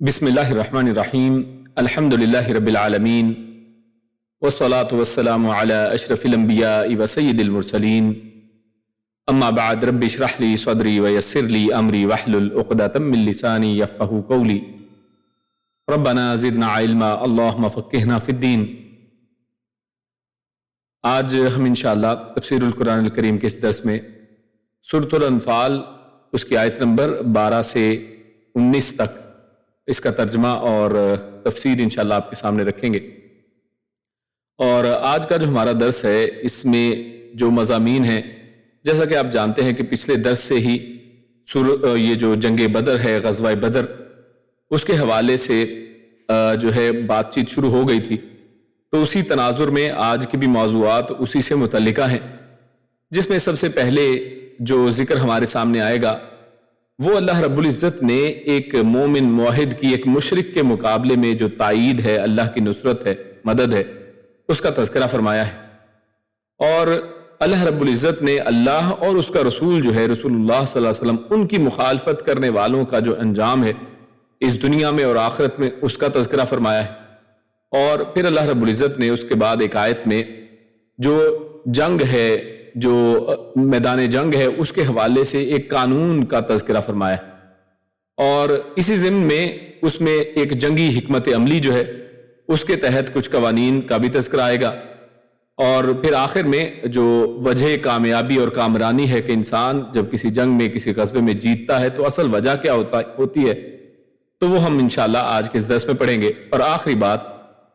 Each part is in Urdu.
بسم اللہ الرحمن الرحیم الحمد للہ رب العالمین والصلاة والسلام علی اشرف الانبیاء وسید المرسلین اما بعد رب اشرح لی صدری ویسر لی امری واحلل عقدۃ من لسانی یفقہوا قولی ربنا زدنا علما اللہم فقہنا فی الدین۔ آج ہم انشاءاللہ تفسیر القرآن الکریم کے اس درس میں سورۃ الانفال اس کی آیت نمبر 12 سے 19 تک اس کا ترجمہ اور تفسیر انشاءاللہ آپ کے سامنے رکھیں گے۔ اور آج کا جو ہمارا درس ہے اس میں جو مضامین ہیں، جیسا کہ آپ جانتے ہیں کہ پچھلے درس سے ہی یہ جو جنگ بدر ہے، غزوہ بدر، اس کے حوالے سے جو ہے بات چیت شروع ہو گئی تھی، تو اسی تناظر میں آج کی بھی موضوعات اسی سے متعلقہ ہیں، جس میں سب سے پہلے جو ذکر ہمارے سامنے آئے گا وہ اللہ رب العزت نے ایک مومن موحد کی ایک مشرک کے مقابلے میں جو تائید ہے، اللہ کی نصرت ہے، مدد ہے، اس کا تذکرہ فرمایا ہے۔ اور اللہ رب العزت نے اللہ اور اس کا رسول جو ہے رسول اللہ صلی اللہ علیہ وسلم، ان کی مخالفت کرنے والوں کا جو انجام ہے اس دنیا میں اور آخرت میں، اس کا تذکرہ فرمایا ہے۔ اور پھر اللہ رب العزت نے اس کے بعد ایک آیت میں جو جنگ ہے، جو میدان جنگ ہے، اس کے حوالے سے ایک قانون کا تذکرہ فرمایا، اور اسی ضمن میں اس میں ایک جنگی حکمت عملی جو ہے اس کے تحت کچھ قوانین کا بھی تذکرہ آئے گا، اور پھر آخر میں جو وجہ کامیابی اور کامرانی ہے کہ انسان جب کسی جنگ میں، کسی غزوے میں جیتتا ہے تو اصل وجہ کیا ہوتی ہے، تو وہ ہم انشاءاللہ آج کے اس درس میں پڑھیں گے۔ اور آخری بات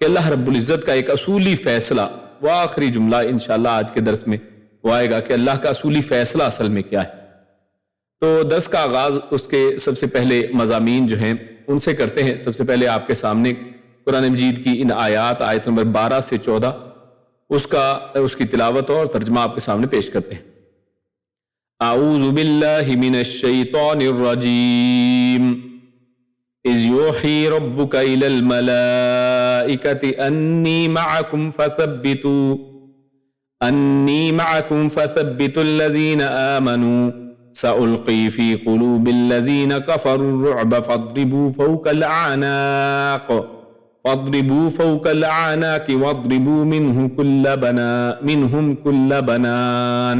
کہ اللہ رب العزت کا ایک اصولی فیصلہ، وہ آخری جملہ انشاءاللہ آج کے درس میں وہ آئے گا کہ اللہ کا اصولی فیصلہ اصل میں کیا ہے۔ تو درس کا آغاز اس کے سب سے پہلے مضامین جو ہیں ان سے کرتے ہیں۔ سب سے پہلے آپ کے سامنے قرآن مجید کی ان آیات، آیت نمبر 12 سے 14، اس کی تلاوت اور ترجمہ آپ کے سامنے پیش کرتے ہیں۔ اعوذ باللہ من الشیطان الرجیم اذ یوحی ربک الی الملائکۃ انی معکم فثبتوا الذین آمنوا سألقی فی قلوب الذین کفروا الرعب فاضربوا فوق الأعناق واضربوا منهم كل بنان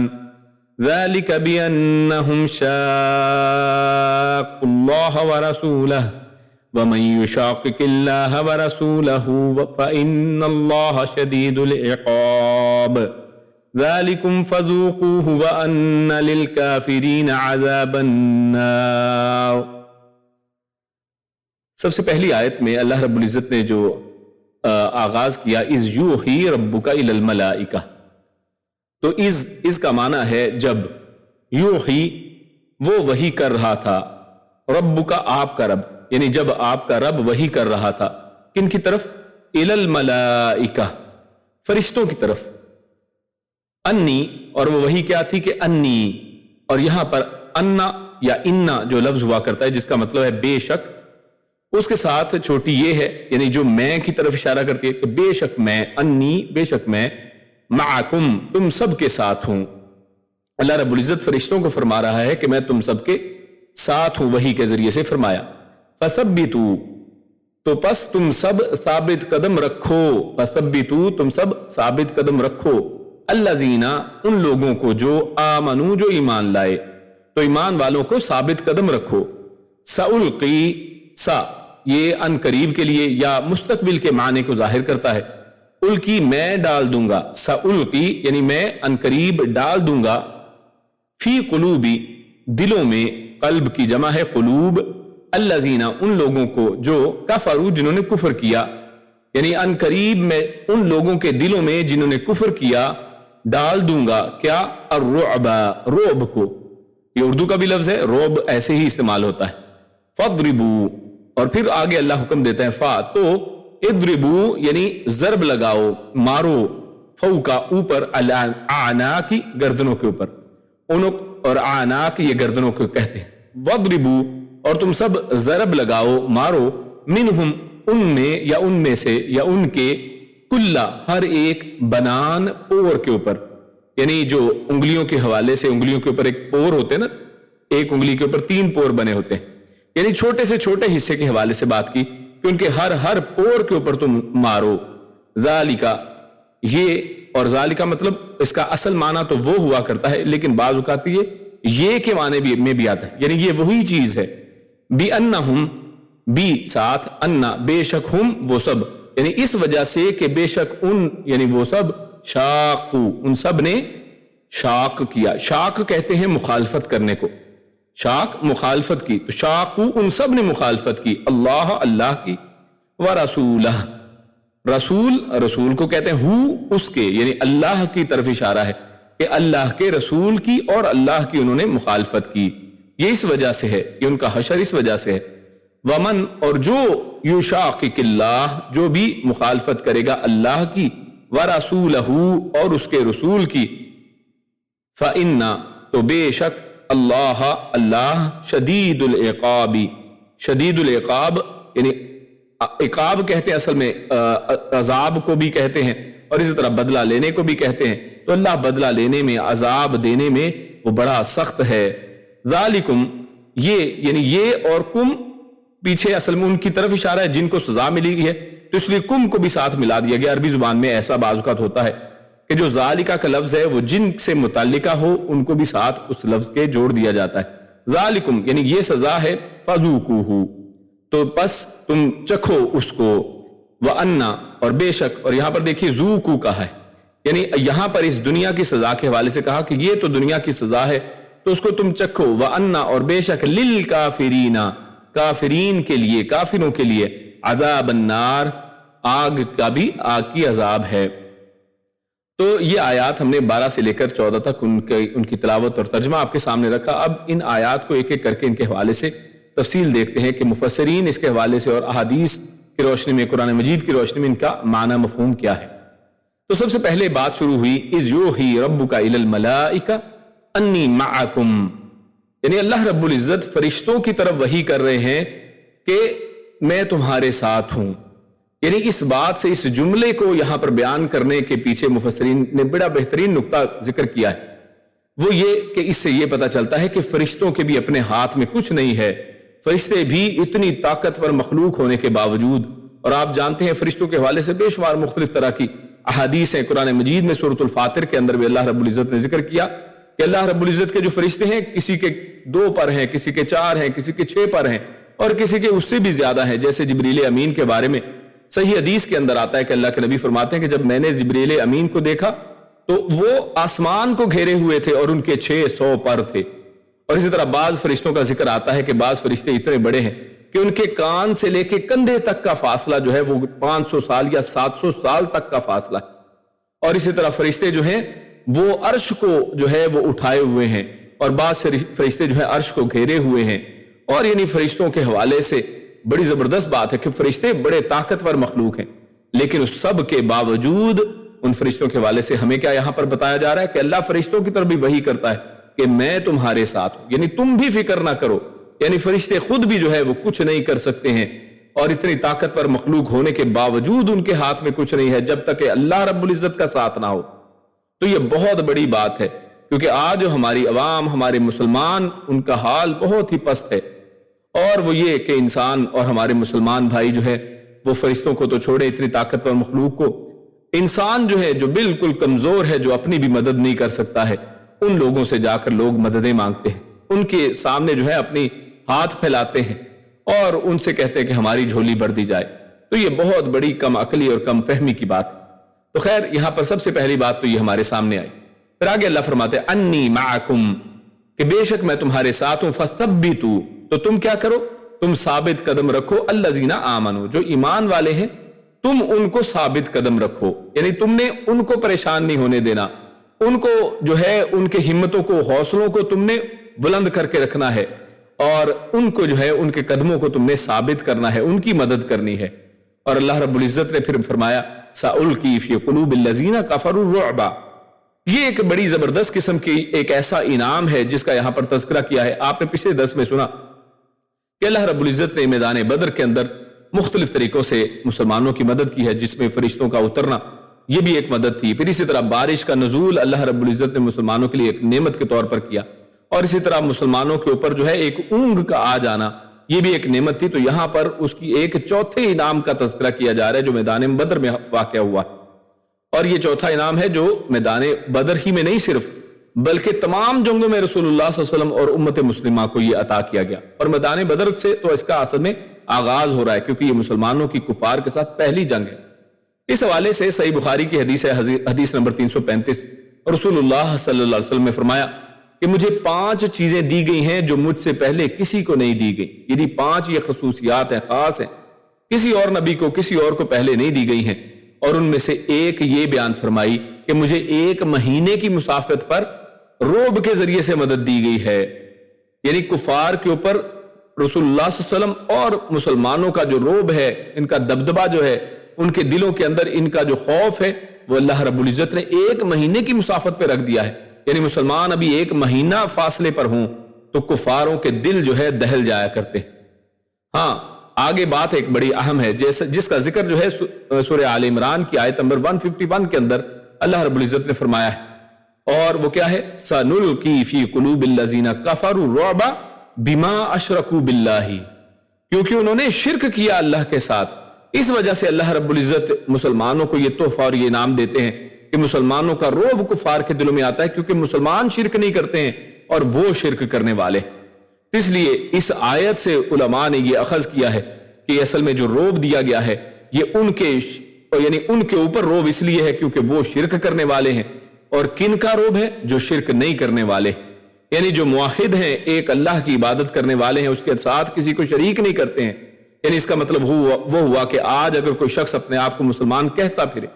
ذلك بأنهم شاقوا الله ورسوله ومن يشاقق الله ورسوله فإن الله شديد العقاب ذلكم فذوقوه وأن للكافرين عذاب النار۔ سب سے پہلی آیت میں اللہ رب العزت نے جو آغاز کیا، اذ یوحی ربک الی الملائکہ، تو اذ کا معنی ہے جب، یوحی وہ وحی کر رہا تھا، ربک آپ کا رب، یعنی جب آپ کا رب وحی کر رہا تھا، کن کی طرف؟ الی الملائکہ، فرشتوں کی طرف۔ انی، اور وہ وحی کیا تھی کہ انی، اور یہاں پر انا یا انا جو لفظ ہوا کرتا ہے جس کا مطلب ہے بے شک، اس کے ساتھ چھوٹی یہ ہے، یعنی جو میں کی طرف اشارہ کرتی ہے کہ بے شک میں، انی بے شک میں، معکم تم سب کے ساتھ ہوں۔ اللہ رب العزت فرشتوں کو فرما رہا ہے کہ میں تم سب کے ساتھ ہوں، وحی کے ذریعے سے فرمایا۔ فثبتوا، تو پس تم سب ثابت قدم رکھو، فثبتوا تم سب ثابت قدم رکھو، الذین ان لوگوں کو جو آمنو جو ایمان لائے، تو ایمان والوں کو ثابت قدم رکھو۔ سألقی، سا یہ ان قریب کے لیے یا مستقبل کے معنی کو ظاہر کرتا ہے، القی میں ڈال دوں گا، سألقی یعنی میں ان قریب ڈال دوں گا، فی قلوبی دلوں میں، قلب کی جمع ہے قلوب، الذین ان لوگوں کو جو کفروا جنہوں نے کفر کیا، یعنی ان قریب میں ان لوگوں کے دلوں میں جنہوں نے کفر کیا ڈال دوں گا کیا؟ الرعب، رعب کو، یہ اردو کا بھی لفظ ہے، رعب ایسے ہی استعمال ہوتا ہے۔ فاضربوا، اور پھر آگے اللہ حکم دیتا ہے فا، تو اضربوا یعنی ضرب لگاؤ، مارو، فوقا اوپر، الاعناق گردنوں کے اوپر، عنق اور اعناق یہ گردنوں کو کہتے ہیں۔ واضربوا، اور تم سب ضرب لگاؤ، مارو، منہم ان میں یا ان میں سے یا ان کے، کلا ہر ایک، بنان پور کے اوپر، یعنی جو انگلیوں کے حوالے سے، انگلیوں کے اوپر ایک پور ہوتے ہیں نا، ایک انگلی کے اوپر 3 پور بنے ہوتے ہیں، یعنی چھوٹے سے چھوٹے حصے کے حوالے سے بات کی کہ ان کے ہر پور کے اوپر تم مارو. ذالکا یہ، اور ذالکا مطلب اس کا اصل معنی تو وہ ہوا کرتا ہے، لیکن بعض اوقات یہ کے معنی میں بھی آتا ہے، یعنی یہ وہی چیز ہے. بی انہم، بی ساتھ، انا بے شک، ہم وہ سب، یعنی اس وجہ سے کہ بے شک ان، یعنی وہ سب، شاقو ان سب نے شاق کیا. شاق کہتے ہیں مخالفت کرنے کو، شاق مخالفت کی، تو شاقو ان سب نے مخالفت کی، اللہ کی، ورسولہ رسول کو کہتے ہیں اس کے، یعنی اللہ کی طرف اشارہ ہے کہ اللہ کے رسول کی اور اللہ کی انہوں نے مخالفت کی. یہ اس وجہ سے ہے، یہ ان کا حشر اس وجہ سے ہے. ومن، اور جو یشاقق اللہ، جو بھی مخالفت کرے گا اللہ کی، ورسولہ اور اس کے رسول کی، فإن، تو بے شک، اللہ شدید العقاب، شدید العقاب یعنی عقاب کہتے ہیں اصل میں عذاب کو بھی کہتے ہیں، اور اسی طرح بدلہ لینے کو بھی کہتے ہیں. تو اللہ بدلہ لینے میں، عذاب دینے میں وہ بڑا سخت ہے. ذالکم، یہ یعنی یہ اور کم پیچھے اصل میں ان کی طرف اشارہ ہے جن کو سزا ملی ہے، تو اس لیے کم کو بھی ساتھ ملا دیا گیا. عربی زبان میں ایسا بعض اوقات ہوتا ہے کہ جو ذالکہ کا لفظ ہے وہ جن سے متعلقہ ہو ان کو بھی ساتھ اس لفظ کے جوڑ دیا جاتا ہے. ذالکم یعنی یہ سزا ہے، فذوقوہ تو پس تم چکھو اس کو، وَأَنَّ اور بے شک، اور یہاں پر دیکھیے ذوقوا کا ہے، یعنی یہاں پر اس دنیا کی سزا کے حوالے سے کہا کہ یہ تو دنیا کی سزا ہے تو اس کو تم چکھو. وَأَنَّ اور بے شک، لِلْكَافِرِينَ کافرین کے لیے، کافروں کے لیے، عذاب النار آگ کا بھی، آگ کی عذاب ہے. تو یہ آیات ہم نے 12 سے لے کر 14 تک ان کی تلاوت اور ترجمہ آپ کے سامنے رکھا. اب ان آیات کو ایک ایک کر کے ان کے حوالے سے تفصیل دیکھتے ہیں کہ مفسرین اس کے حوالے سے اور احادیث کی روشنی میں، قرآن مجید کی روشنی میں ان کا معنی مفہوم کیا ہے. تو سب سے پہلے بات شروع ہوئی اذ یوحی ربک الی الملائکہ انی معکم، یعنی اللہ رب العزت فرشتوں کی طرف وحی کر رہے ہیں کہ میں تمہارے ساتھ ہوں. یعنی اس بات سے، اس جملے کو یہاں پر بیان کرنے کے پیچھے مفسرین نے بڑا بہترین نقطہ ذکر کیا ہے، وہ یہ کہ اس سے یہ پتہ چلتا ہے کہ فرشتوں کے بھی اپنے ہاتھ میں کچھ نہیں ہے. فرشتے بھی اتنی طاقتور مخلوق ہونے کے باوجود، اور آپ جانتے ہیں فرشتوں کے حوالے سے بے شمار مختلف طرح کی احادیث ہیں. قرآن مجید میں سورۃ الفاطر کے اندر بھی اللہ رب العزت نے ذکر کیا کہ اللہ رب العزت کے جو فرشتے ہیں کسی کے 2 پر ہیں، کسی کے 4 ہیں، کسی کے 6 پر ہیں، اور کسی کے اس سے بھی زیادہ ہیں. جیسے جبریل امین کے بارے میں صحیح حدیث کے اندر آتا ہے کہ اللہ کے نبی فرماتے ہیں کہ جب میں نے جبریل امین کو دیکھا تو وہ آسمان کو گھیرے ہوئے تھے اور ان کے 600 پر تھے. اور اسی طرح بعض فرشتوں کا ذکر آتا ہے کہ بعض فرشتے اتنے بڑے ہیں کہ ان کے کان سے لے کے کندھے تک کا فاصلہ جو ہے وہ 500 سال یا 700 سال تک کا فاصلہ ہے. اور اسی طرح فرشتے جو ہیں وہ عرش کو جو ہے وہ اٹھائے ہوئے ہیں، اور بعض فرشتے جو ہے عرش کو گھیرے ہوئے ہیں. اور یعنی فرشتوں کے حوالے سے بڑی زبردست بات ہے کہ فرشتے بڑے طاقتور مخلوق ہیں، لیکن اس سب کے باوجود ان فرشتوں کے حوالے سے ہمیں کیا یہاں پر بتایا جا رہا ہے کہ اللہ فرشتوں کی طرف بھی وحی کرتا ہے کہ میں تمہارے ساتھ ہوں، یعنی تم بھی فکر نہ کرو. یعنی فرشتے خود بھی جو ہے وہ کچھ نہیں کر سکتے ہیں، اور اتنی طاقتور مخلوق ہونے کے باوجود ان کے ہاتھ میں کچھ نہیں ہے جب تک کہ اللہ رب العزت کا ساتھ نہ ہو. تو یہ بہت بڑی بات ہے، کیونکہ آج ہماری عوام، ہمارے مسلمان، ان کا حال بہت ہی پست ہے. اور وہ یہ کہ انسان اور ہمارے مسلمان بھائی جو ہے وہ فرشتوں کو تو چھوڑے، اتنی طاقتور مخلوق کو، انسان جو ہے جو بالکل کمزور ہے، جو اپنی بھی مدد نہیں کر سکتا ہے، ان لوگوں سے جا کر لوگ مددیں مانگتے ہیں، ان کے سامنے جو ہے اپنی ہاتھ پھیلاتے ہیں اور ان سے کہتے ہیں کہ ہماری جھولی بھر دی جائے. تو یہ بہت بڑی کم عقلی اور کم فہمی کی بات ہے. تو خیر یہاں پر سب سے پہلی بات تو یہ ہمارے سامنے آئی. پھر آگے اللہ فرماتے ہیں انی معکم، کہ بے شک میں تمہارے ساتھ ہوں. فثبتوا، تو تم کیا کرو، تم ثابت قدم رکھو. الذین آمنوا، جو ایمان والے ہیں تم ان کو ثابت قدم رکھو، یعنی تم نے ان کو پریشان نہیں ہونے دینا، ان کو جو ہے ان کے ہمتوں کو، حوصلوں کو تم نے بلند کر کے رکھنا ہے، اور ان کو جو ہے ان کے قدموں کو تم نے ثابت کرنا ہے، ان کی مدد کرنی ہے. اور اللہ رب العزت نے پھر فرمایا سألقی فی قلوب الذین کفروا الرعب، یہ ایک بڑی زبردست قسم کی ایک ایسا انعام ہے جس کا یہاں پر تذکرہ کیا ہے. آپ نے پچھلے درس میں سنا کہ اللہ رب العزت نے میدان بدر کے اندر مختلف طریقوں سے مسلمانوں کی مدد کی ہے، جس میں فرشتوں کا اترنا یہ بھی ایک مدد تھی. پھر اسی طرح بارش کا نزول اللہ رب العزت نے مسلمانوں کے لیے ایک نعمت کے طور پر کیا، اور اسی طرح مسلمانوں کے اوپر جو ہے ایک اونگ کا آ جانا یہ بھی ایک نعمت تھی۔ تو یہاں پر اس کی ایک چوتھے انعام کا تذکرہ کیا جا رہا ہے جو میدان بدر میں واقع ہوا، اور یہ چوتھا انعام ہے جو میدان بدر ہی میں نہیں صرف بلکہ تمام جنگوں میں رسول اللہ صلی اللہ علیہ وسلم اور امت مسلمہ کو یہ عطا کیا گیا۔ اور میدان بدر سے تو اس کا اصل میں آغاز ہو رہا ہے کیونکہ یہ مسلمانوں کی کفار کے ساتھ پہلی جنگ ہے۔ اس حوالے سے صحیح بخاری کی حدیث ہے، حدیث نمبر 335، رسول اللہ صلی اللہ علیہ وسلم نے فرمایا کہ مجھے 5 چیزیں دی گئی ہیں جو مجھ سے پہلے کسی کو نہیں دی گئی۔ یعنی 5 یہ خصوصیات ہیں، خاص ہیں، کسی اور نبی کو کسی اور کو پہلے نہیں دی گئی ہیں، اور ان میں سے ایک یہ بیان فرمائی کہ مجھے 1 مہینے کی مسافت پر روب کے ذریعے سے مدد دی گئی ہے۔ یعنی کفار کے اوپر رسول اللہ صلی اللہ علیہ وسلم اور مسلمانوں کا جو روب ہے، ان کا دبدبہ جو ہے، ان کے دلوں کے اندر ان کا جو خوف ہے، وہ اللہ رب العزت نے 1 مہینے کی مسافت پہ رکھ دیا ہے۔ یعنی مسلمان ابھی 1 مہینہ فاصلے پر ہوں تو کفاروں کے دل جو ہے دہل جایا کرتے ہیں۔ ہاں آگے بات ایک بڑی اہم ہے جس کا ذکر جو ہے سورہ آل عمران کی آیت نمبر 151 کے اندر اللہ رب العزت نے فرمایا ہے، اور وہ کیا ہے؟ سَنُلْقِي فِي قُلُوبِ الَّذِينَ كَفَرُوا الرُّعْبَ بِمَا أَشْرَكُوا بِاللَّهِ، کیونکہ انہوں نے شرک کیا اللہ کے ساتھ، اس وجہ سے اللہ رب العزت مسلمانوں کو یہ تحفہ اور یہ انعام دیتے ہیں کہ مسلمانوں کا رعب کفار کے دلوں میں آتا ہے، کیونکہ مسلمان شرک نہیں کرتے ہیں اور وہ شرک کرنے والے۔ اس لیے اس آیت سے علماء نے یہ اخذ کیا ہے کہ اصل میں جو رعب دیا گیا ہے یہ ان کے اوپر رعب اس لیے ہے کیونکہ وہ شرک کرنے والے ہیں، اور کن کا رعب ہے؟ جو شرک نہیں کرنے والے، یعنی جو موحد ہیں، ایک اللہ کی عبادت کرنے والے ہیں، اس کے ساتھ کسی کو شریک نہیں کرتے ہیں۔ یعنی اس کا مطلب وہ ہوا کہ آج اگر کوئی شخص اپنے آپ کو مسلمان کہتا پھرے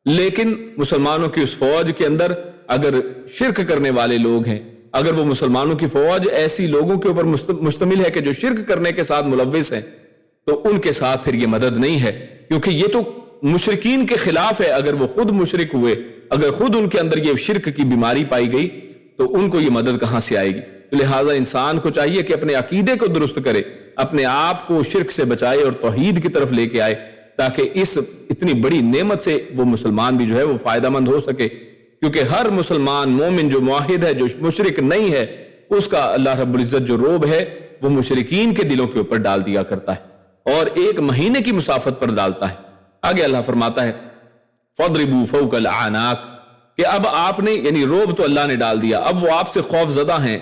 لیکن مسلمانوں کی اس فوج کے اندر اگر شرک کرنے والے لوگ ہیں، اگر وہ مسلمانوں کی فوج ایسی لوگوں کے اوپر مشتمل ہے کہ جو شرک کرنے کے ساتھ ملوث ہیں، تو ان کے ساتھ پھر یہ مدد نہیں ہے، کیونکہ یہ تو مشرکین کے خلاف ہے۔ اگر وہ خود مشرک ہوئے، اگر خود ان کے اندر یہ شرک کی بیماری پائی گئی تو ان کو یہ مدد کہاں سے آئے گی؟ لہٰذا انسان کو چاہیے کہ اپنے عقیدے کو درست کرے، اپنے آپ کو شرک سے بچائے اور توحید کی طرف لے کے آئے، تاکہ اس اتنی بڑی نعمت سے وہ مسلمان بھی جو ہے وہ فائدہ مند ہو سکے، کیونکہ ہر مسلمان مومن جو موحد ہے، جو مشرک نہیں ہے، اس کا اللہ رب العزت جو روب ہے وہ مشرکین کے دلوں کے اوپر ڈال دیا کرتا ہے، اور 1 مہینے کی مسافت پر ڈالتا ہے۔ آگے اللہ فرماتا ہے فَاضْرِبُوا فَوْقَ الْأَعْنَاقِ، کہ اب آپ نے، یعنی روب تو اللہ نے ڈال دیا، اب وہ آپ سے خوف زدہ ہیں،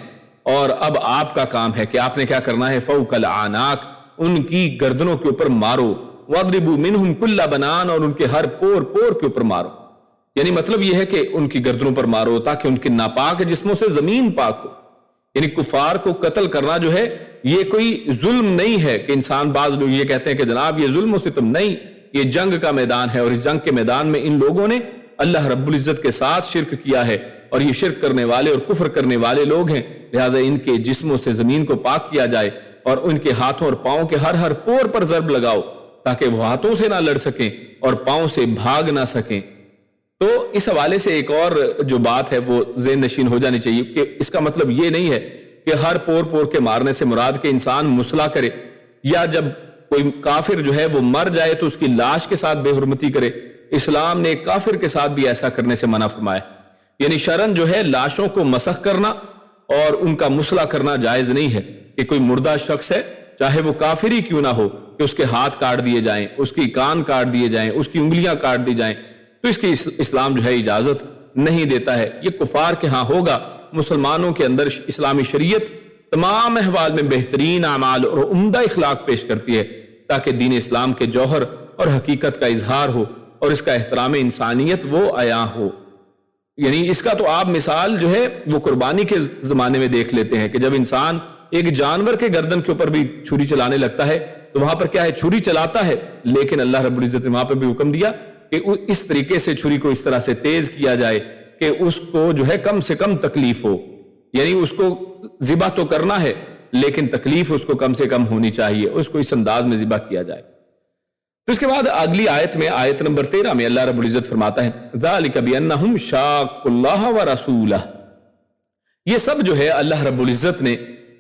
اور اب آپ کا کام ہے کہ آپ نے کیا کرنا ہے؟ فوق العناق، ان کی گردنوں کے اوپر مارو، واضربوا منہم کل بنان، اور ان کے ہر پور کے اوپر مارو۔ یعنی مطلب یہ ہے کہ ان کی گردنوں پر مارو تاکہ ان کے ناپاک جسموں سے زمین پاک ہو۔ یعنی کفار کو قتل کرنا جو ہے یہ کوئی ظلم نہیں ہے کہ انسان، بعض لوگ یہ کہتے ہیں کہ جناب یہ ظلم و ستم، نہیں، یہ جنگ کا میدان ہے، اور اس جنگ کے میدان میں ان لوگوں نے اللہ رب العزت کے ساتھ شرک کیا ہے، اور یہ شرک کرنے والے اور کفر کرنے والے لوگ ہیں، لہٰذا ان کے جسموں سے زمین کو پاک کیا جائے، اور ان کے ہاتھوں اور پاؤں کے ہر پور پر ضرب لگاؤ تاکہ وہ ہاتھوں سے نہ لڑ سکیں اور پاؤں سے بھاگ نہ سکیں۔ تو اس حوالے سے ایک اور جو بات ہے وہ ذہن نشین ہو جانی چاہیے کہ اس کا مطلب یہ نہیں ہے کہ ہر پور کے مارنے سے مراد کہ انسان مسلح کرے، یا جب کوئی کافر جو ہے وہ مر جائے تو اس کی لاش کے ساتھ بے حرمتی کرے۔ اسلام نے کافر کے ساتھ بھی ایسا کرنے سے منع فرمایا، یعنی شرعاً جو ہے لاشوں کو مسخ کرنا اور ان کا مسلح کرنا جائز نہیں ہے، کہ کوئی مردہ شخص ہے چاہے وہ کافر ہی کیوں نہ ہو، کہ اس کے ہاتھ کاٹ دیے جائیں، اس کی کان کاٹ دیے جائیں، اس کی انگلیاں کاٹ دی جائیں، تو اس کی اسلام جو ہے اجازت نہیں دیتا ہے۔ یہ کفار کے ہاں ہوگا، مسلمانوں کے اندر اسلامی شریعت تمام احوال میں بہترین اعمال اور عمدہ اخلاق پیش کرتی ہے تاکہ دین اسلام کے جوہر اور حقیقت کا اظہار ہو اور اس کا احترام انسانیت وہ عیاں ہو۔ یعنی اس کا تو آپ مثال جو ہے وہ قربانی کے زمانے میں دیکھ لیتے ہیں کہ جب انسان ایک جانور کے گردن کے اوپر بھی چھری چلانے لگتا ہے تو وہاں پر کیا ہے، چھری چلاتا ہے، لیکن اللہ رب العزت نے وہاں پر بھی حکم دیا کہ اس طریقے سے چھری کو اس طرح سے تیز کیا جائے کہ اس کو جو ہے کم سے کم تکلیف ہو، یعنی اس کو ذبح تو کرنا ہے لیکن تکلیف اس کو کم سے کم ہونی چاہیے، اس کو اس انداز میں ذبح کیا جائے۔ تو اس کے بعد اگلی آیت میں، آیت نمبر 13 میں اللہ رب العزت فرماتا ہے ذَلِكَ بِأَنَّهُمْ شَاقُّوا اللَّهَ وَرَسُولَهُ، یہ سب جو ہے اللہ رب العزت نے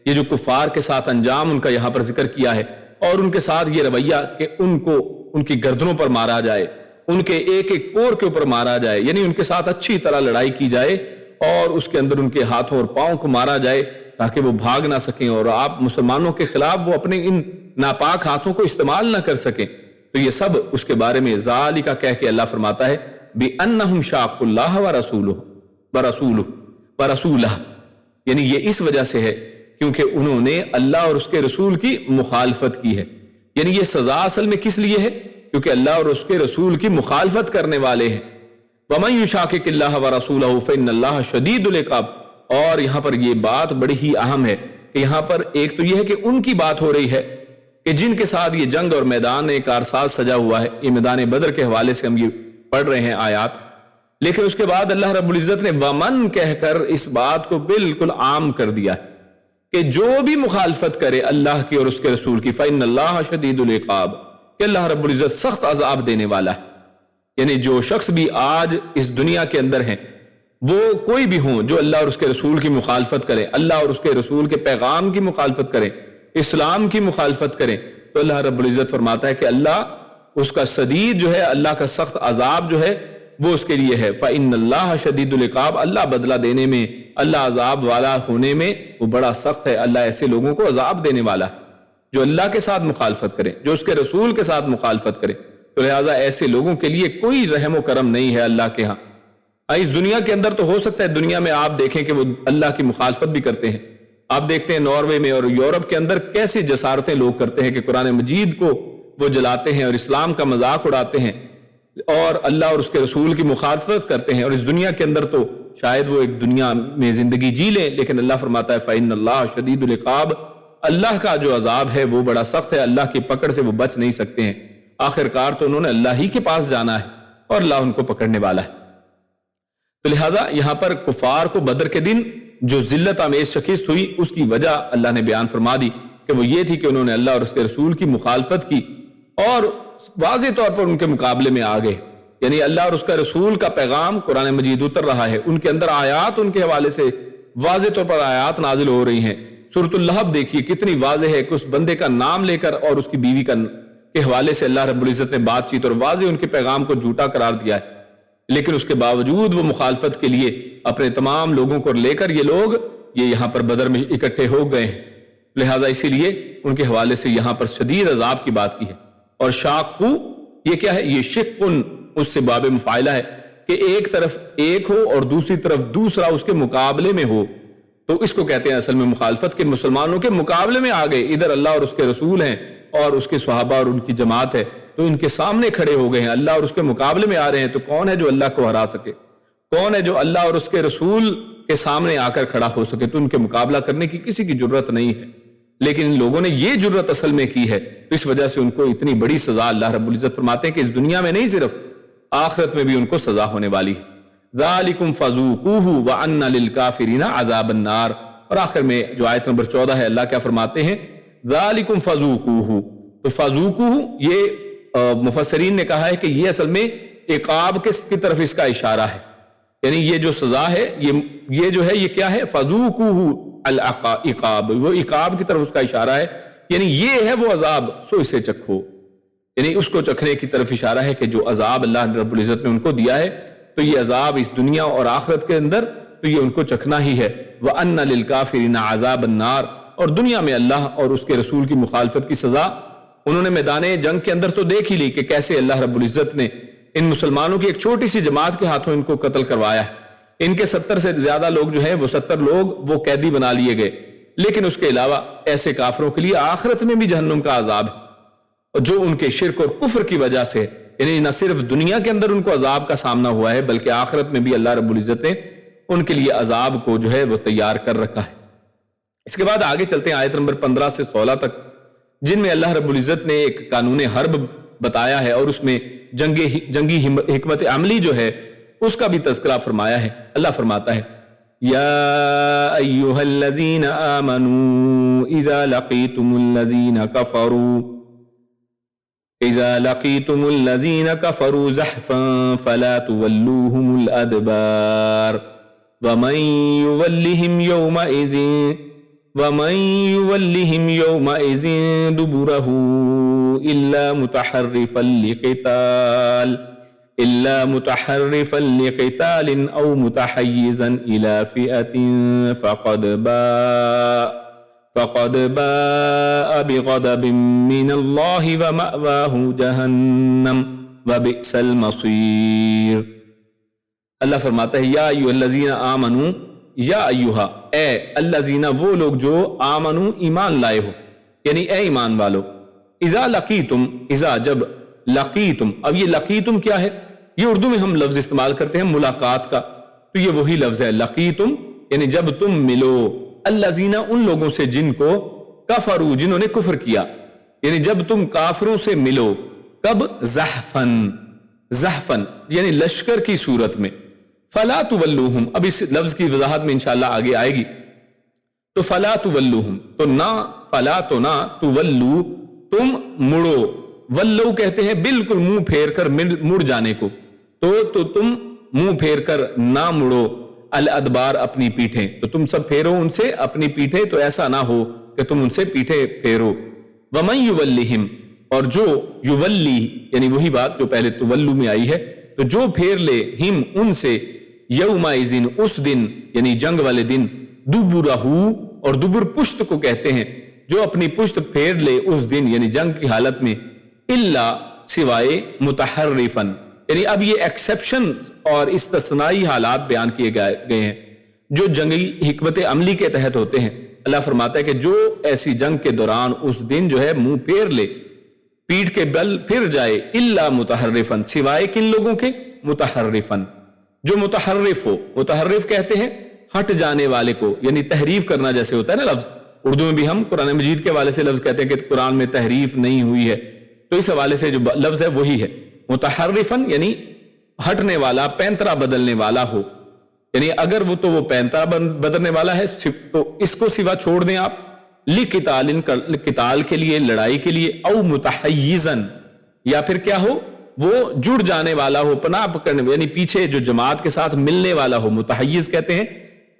یہ جو کفار کے ساتھ انجام ان کا یہاں پر ذکر کیا ہے، اور ان کے ساتھ یہ رویہ کہ ان کو ان کی گردنوں پر مارا جائے، ان کے ایک ایک پور کے اوپر مارا جائے، یعنی ان کے ساتھ اچھی طرح لڑائی کی جائے اور اس کے اندر ان کے ہاتھوں اور پاؤں کو مارا جائے، تاکہ وہ بھاگ نہ سکیں اور آپ مسلمانوں کے خلاف وہ اپنے ان ناپاک ہاتھوں کو استعمال نہ کر سکیں. تو یہ سب اس کے بارے میں ذالک کہہ کے اللہ فرماتا ہے بِأَنَّهُمْ شَاقُّوا اللَّهَ وَرَسُولَهُ، یعنی یہ اس وجہ سے ہے کیونکہ انہوں نے اللہ اور اس کے رسول کی مخالفت کی ہے. یعنی یہ سزا اصل میں کس لیے ہے؟ کیونکہ اللہ اور اس کے رسول کی مخالفت کرنے والے ہیں. وَمَن يُشَاقِقِ اللَّهَ وَرَسُولَهُ فَإِنَّ اللَّهَ شَدِيدُ الْعِقَابِ. اور یہاں پر یہ بات بڑی ہی اہم ہے کہ یہاں پر ایک تو یہ ہے کہ ان کی بات ہو رہی ہے کہ جن کے ساتھ یہ جنگ اور میدان کارساز سجا ہوا ہے. یہ میدان بدر کے حوالے سے ہم یہ پڑھ رہے ہیں آیات. لیکن اس کے بعد اللہ رب العزت نے ومن کہہ کر اس بات کو بالکل عام کر دیا ہے کہ جو بھی مخالفت کرے اللہ کی اور اس کے رسول کی فإن اللہ شدید العقاب، کہ اللہ رب العزت سخت عذاب دینے والا ہے. یعنی جو شخص بھی آج اس دنیا کے اندر ہیں وہ کوئی بھی ہوں جو اللہ اور اس کے رسول کی مخالفت کریں، اللہ اور اس کے رسول کے پیغام کی مخالفت کریں، اسلام کی مخالفت کریں، تو اللہ رب العزت فرماتا ہے کہ اللہ اس کا شدید جو ہے، اللہ کا سخت عذاب جو ہے وہ اس کے لیے ہے. فإن اللہ شدید العقاب، اللہ بدلہ دینے میں، اللہ عذاب والا ہونے میں وہ بڑا سخت ہے. اللہ ایسے لوگوں کو عذاب دینے والا ہے جو اللہ کے ساتھ مخالفت کریں، جو اس کے رسول کے ساتھ مخالفت کریں. تو لہٰذا ایسے لوگوں کے لیے کوئی رحم و کرم نہیں ہے اللہ کے ہاں. اس دنیا کے اندر تو ہو سکتا ہے دنیا میں آپ دیکھیں کہ وہ اللہ کی مخالفت بھی کرتے ہیں. آپ دیکھتے ہیں ناروے میں اور یورپ کے اندر کیسی جسارتیں لوگ کرتے ہیں کہ قرآن مجید کو وہ جلاتے ہیں اور اسلام کا مذاق اڑاتے ہیں اور اللہ اور اس کے رسول کی مخالفت کرتے ہیں. اور اس دنیا کے اندر تو شاید وہ ایک دنیا میں زندگی جی لیں، لیکن اللہ فرماتا ہے فإن اللہ شدید العقاب، اللہ کا جو عذاب ہے وہ بڑا سخت ہے. اللہ کی پکڑ سے وہ بچ نہیں سکتے ہیں. آخر کار تو انہوں نے اللہ ہی کے پاس جانا ہے اور اللہ ان کو پکڑنے والا ہے. تو لہٰذا یہاں پر کفار کو بدر کے دن جو ذلت آمیز شکست ہوئی اس کی وجہ اللہ نے بیان فرما دی کہ وہ یہ تھی کہ انہوں نے اللہ اور اس کے رسول کی مخالفت کی اور واضح طور پر ان کے مقابلے میں آ گئے. یعنی اللہ اور اس کا رسول کا پیغام قرآن مجید اتر رہا ہے، ان کے اندر آیات ان کے حوالے سے واضح طور پر آیات نازل ہو رہی ہیں. سورۃ اللہب دیکھیے کتنی واضح ہے کہ اس بندے کا نام لے کر اور اس کی بیوی کے حوالے سے اللہ رب العزت نے بات چیت اور واضح ان کے پیغام کو جھوٹا قرار دیا ہے. لیکن اس کے باوجود وہ مخالفت کے لیے اپنے تمام لوگوں کو لے کر یہ لوگ یہاں پر بدر میں اکٹھے ہو گئے ہیں. لہٰذا اسی لیے ان کے حوالے سے یہاں پر شدید عذاب کی بات کی ہے. اور شاقو یہ کیا ہے؟ یہ شقن اس سے باب مفاعلہ ہے کہ ایک طرف ایک ہو اور دوسری طرف دوسرا اس کے مقابلے میں ہو، تو اس کو کہتے ہیں اصل میں مخالفت. کے مسلمانوں کے مقابلے میں آ گئے، ادھر اللہ اور اس کے رسول ہیں اور اس کے صحابہ اور ان کی جماعت ہے، تو ان کے سامنے کھڑے ہو گئے ہیں، اللہ اور اس کے مقابلے میں آ رہے ہیں. تو کون ہے جو اللہ کو ہرا سکے؟ کون ہے جو اللہ اور اس کے رسول کے سامنے آ کر کھڑا ہو سکے؟ تو ان کے مقابلہ کرنے کی کسی کی جرت نہیں ہے. لیکن ان لوگوں نے یہ جرت اصل میں کی ہے، تو اس وجہ سے ان کو اتنی بڑی سزا اللہ رب العزت فرماتے ہیں کہ اس دنیا میں نہیں صرف آخرت میں بھی ان کو سزا ہونے والی ہے. ذالکم فذوقوہ وان للکافرین عذاب النار. اور آخر میں جو آیت نمبر 14 ہے اللہ کیا فرماتے ہیں؟ ذالکم فذوقوہ. تو فذوقوہ یہ مفسرین نے کہا ہے کہ یہ اصل میں عقاب کی طرف اس کا اشارہ ہے. یعنی یہ جو سزا ہے یہ جو ہے یہ کیا ہے؟ فذوقوہ العقاب، وہ عقاب کی طرف اس کا اشارہ ہے. یعنی یہ ہے وہ عذاب، سو اسے چکھو. یعنی اس کو چکھنے کی طرف اشارہ ہے کہ جو عذاب اللہ رب العزت نے ان کو دیا ہے تو یہ عذاب اس دنیا اور آخرت کے اندر تو یہ ان کو چکھنا ہی ہے. وَأَنَّ لِلْكَافِرِينَ عَذَابَ النَّارِ. اور دنیا میں اللہ اور اس کے رسول کی مخالفت کی سزا انہوں نے میدان جنگ کے اندر تو دیکھ ہی لی کہ کیسے اللہ رب العزت نے ان مسلمانوں کی ایک چھوٹی سی جماعت کے ہاتھوں ان کو قتل کروایا ہے. ان کے 70 سے زیادہ لوگ جو ہیں وہ 70 لوگ وہ قیدی بنا لیے گئے. لیکن اس کے علاوہ ایسے کافروں کے لیے آخرت میں بھی جہنم کا عذاب ہے، اور جو ان کے شرک اور کفر کی وجہ سے، یعنی نہ صرف دنیا کے اندر ان کو عذاب کا سامنا ہوا ہے بلکہ آخرت میں بھی اللہ رب العزت نے ان کے لیے عذاب کو جو ہے وہ تیار کر رکھا ہے. اس کے بعد آگے چلتے ہیں آیت نمبر 15 سے 16 تک، جن میں اللہ رب العزت نے ایک قانون حرب بتایا ہے اور اس میں جنگی حکمت عملی جو ہے اس کا بھی تذکرہ فرمایا ہے. اللہ فرماتا ہے یا ایھا الذین آمنوا اذا لقیتم الذین کفروا زحفا فلا تولوهم الادبار ومن يولهم يومئذ دبره إلا متحرفا لقتال إلا متحرفا لقتال أو متحيزا إلى فئة فقد باء بغضب من الله ومأواه جہنم وبئس المصير۔ اللہ فرماتا ہے یا ایھا الذین آمنوا، یا ایھا، اے الذین، وہ لوگ جو آمنوا ایمان لائے ہو، یعنی اے ایمان والو، اذا لقیتم، اذا جب، لقیتم، اب یہ لقیتم کیا ہے؟ یہ اردو میں ہم لفظ استعمال کرتے ہیں ملاقات کا، تو یہ وہی لفظ ہے لقیتم، یعنی جب تم ملو، الذین، ان لوگوں سے جن کو، کفروا، جنہوں نے کفر کیا، یعنی جب تم کافروں سے ملو، کب؟ زحفن، زحفن یعنی لشکر کی صورت میں، فلا تولوہم، اب اس لفظ کی وضاحت میں انشاءاللہ آگے آئے گی، تو فلا تولوہم، تو نہ، فلا تو نہ، تولو، تم مڑو، ولو کہتے ہیں بالکل منہ پھیر کر مڑ جانے کو، تو تم منہ پھیر کر نہ مڑو، الادبار، اپنی پیٹھیں، تو تم سب پھیرو ان سے اپنی پیٹھیں، تو ایسا نہ ہو کہ تم ان سے پیٹھیں پھیرو۔ ومن یولہم، اور جو یولی، یعنی وہی بات جو پہلے تولو میں آئی ہے، تو جو پھیر لے ہم، ان سے، یومئذ، اس دن، یعنی جنگ والے دن، دبرہ، اور دبر پشت کو کہتے ہیں، جو اپنی پشت پھیر لے اس دن، یعنی جنگ کی حالت میں، الا، سوائے، متحرفن، یعنی اب یہ ایکسیپشن اور استثنائی حالات بیان کیے گئے ہیں جو جنگی حکمت عملی کے تحت ہوتے ہیں۔ اللہ فرماتا ہے کہ جو ایسی جنگ کے دوران اس دن جو ہے منہ پھیر لے، پیٹ کے بل پھر جائے، الا متحرفن، سوائے کن لوگوں کے؟ متحرفن، جو متحرف ہو، متحرف کہتے ہیں ہٹ جانے والے کو، یعنی تحریف کرنا جیسے ہوتا ہے نا لفظ، اردو میں بھی ہم قرآن مجید کے حوالے سے لفظ کہتے ہیں کہ قرآن میں تحریف نہیں ہوئی ہے، تو اس حوالے سے جو لفظ ہے وہی ہے متحرفن، یعنی ہٹنے والا، پینترا بدلنے والا ہو، یعنی اگر وہ تو وہ پینترا بدلنے والا ہے تو اس کو سوا چھوڑ دیں آپ، قتال کے لیے، لڑائی کے لیے، او متحیزن، یا پھر کیا ہو، وہ جڑ جانے والا ہو، پناہ پکڑنے، یعنی پیچھے جو جماعت کے ساتھ ملنے والا ہو، متحیز کہتے ہیں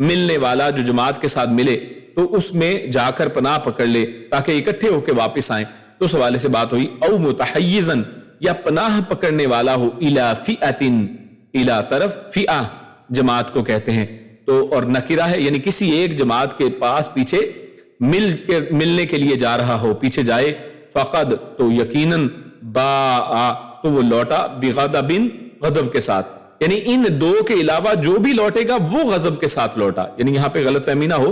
ملنے والا، جو جماعت کے ساتھ ملے تو اس میں جا کر پناہ پکڑ لے تاکہ اکٹھے ہو کے واپس آئیں، تو اس حوالے سے بات ہوئی، او متحیزن، یا پناہ پکڑنے والا ہو، الی فئۃ، الی طرف، فئہ جماعت کو کہتے ہیں، تو اور نکرہ ہے، یعنی کسی ایک جماعت کے پاس پیچھے ملنے کے لیے جا رہا ہو، پیچھے جائے، فقد، تو یقیناً، باء، تو وہ لوٹا، بغضب، غضب کے ساتھ، یعنی ان دو کے علاوہ جو بھی لوٹے گا وہ غضب کے ساتھ لوٹا، یعنی یہاں پہ غلط فہمی نہ ہو،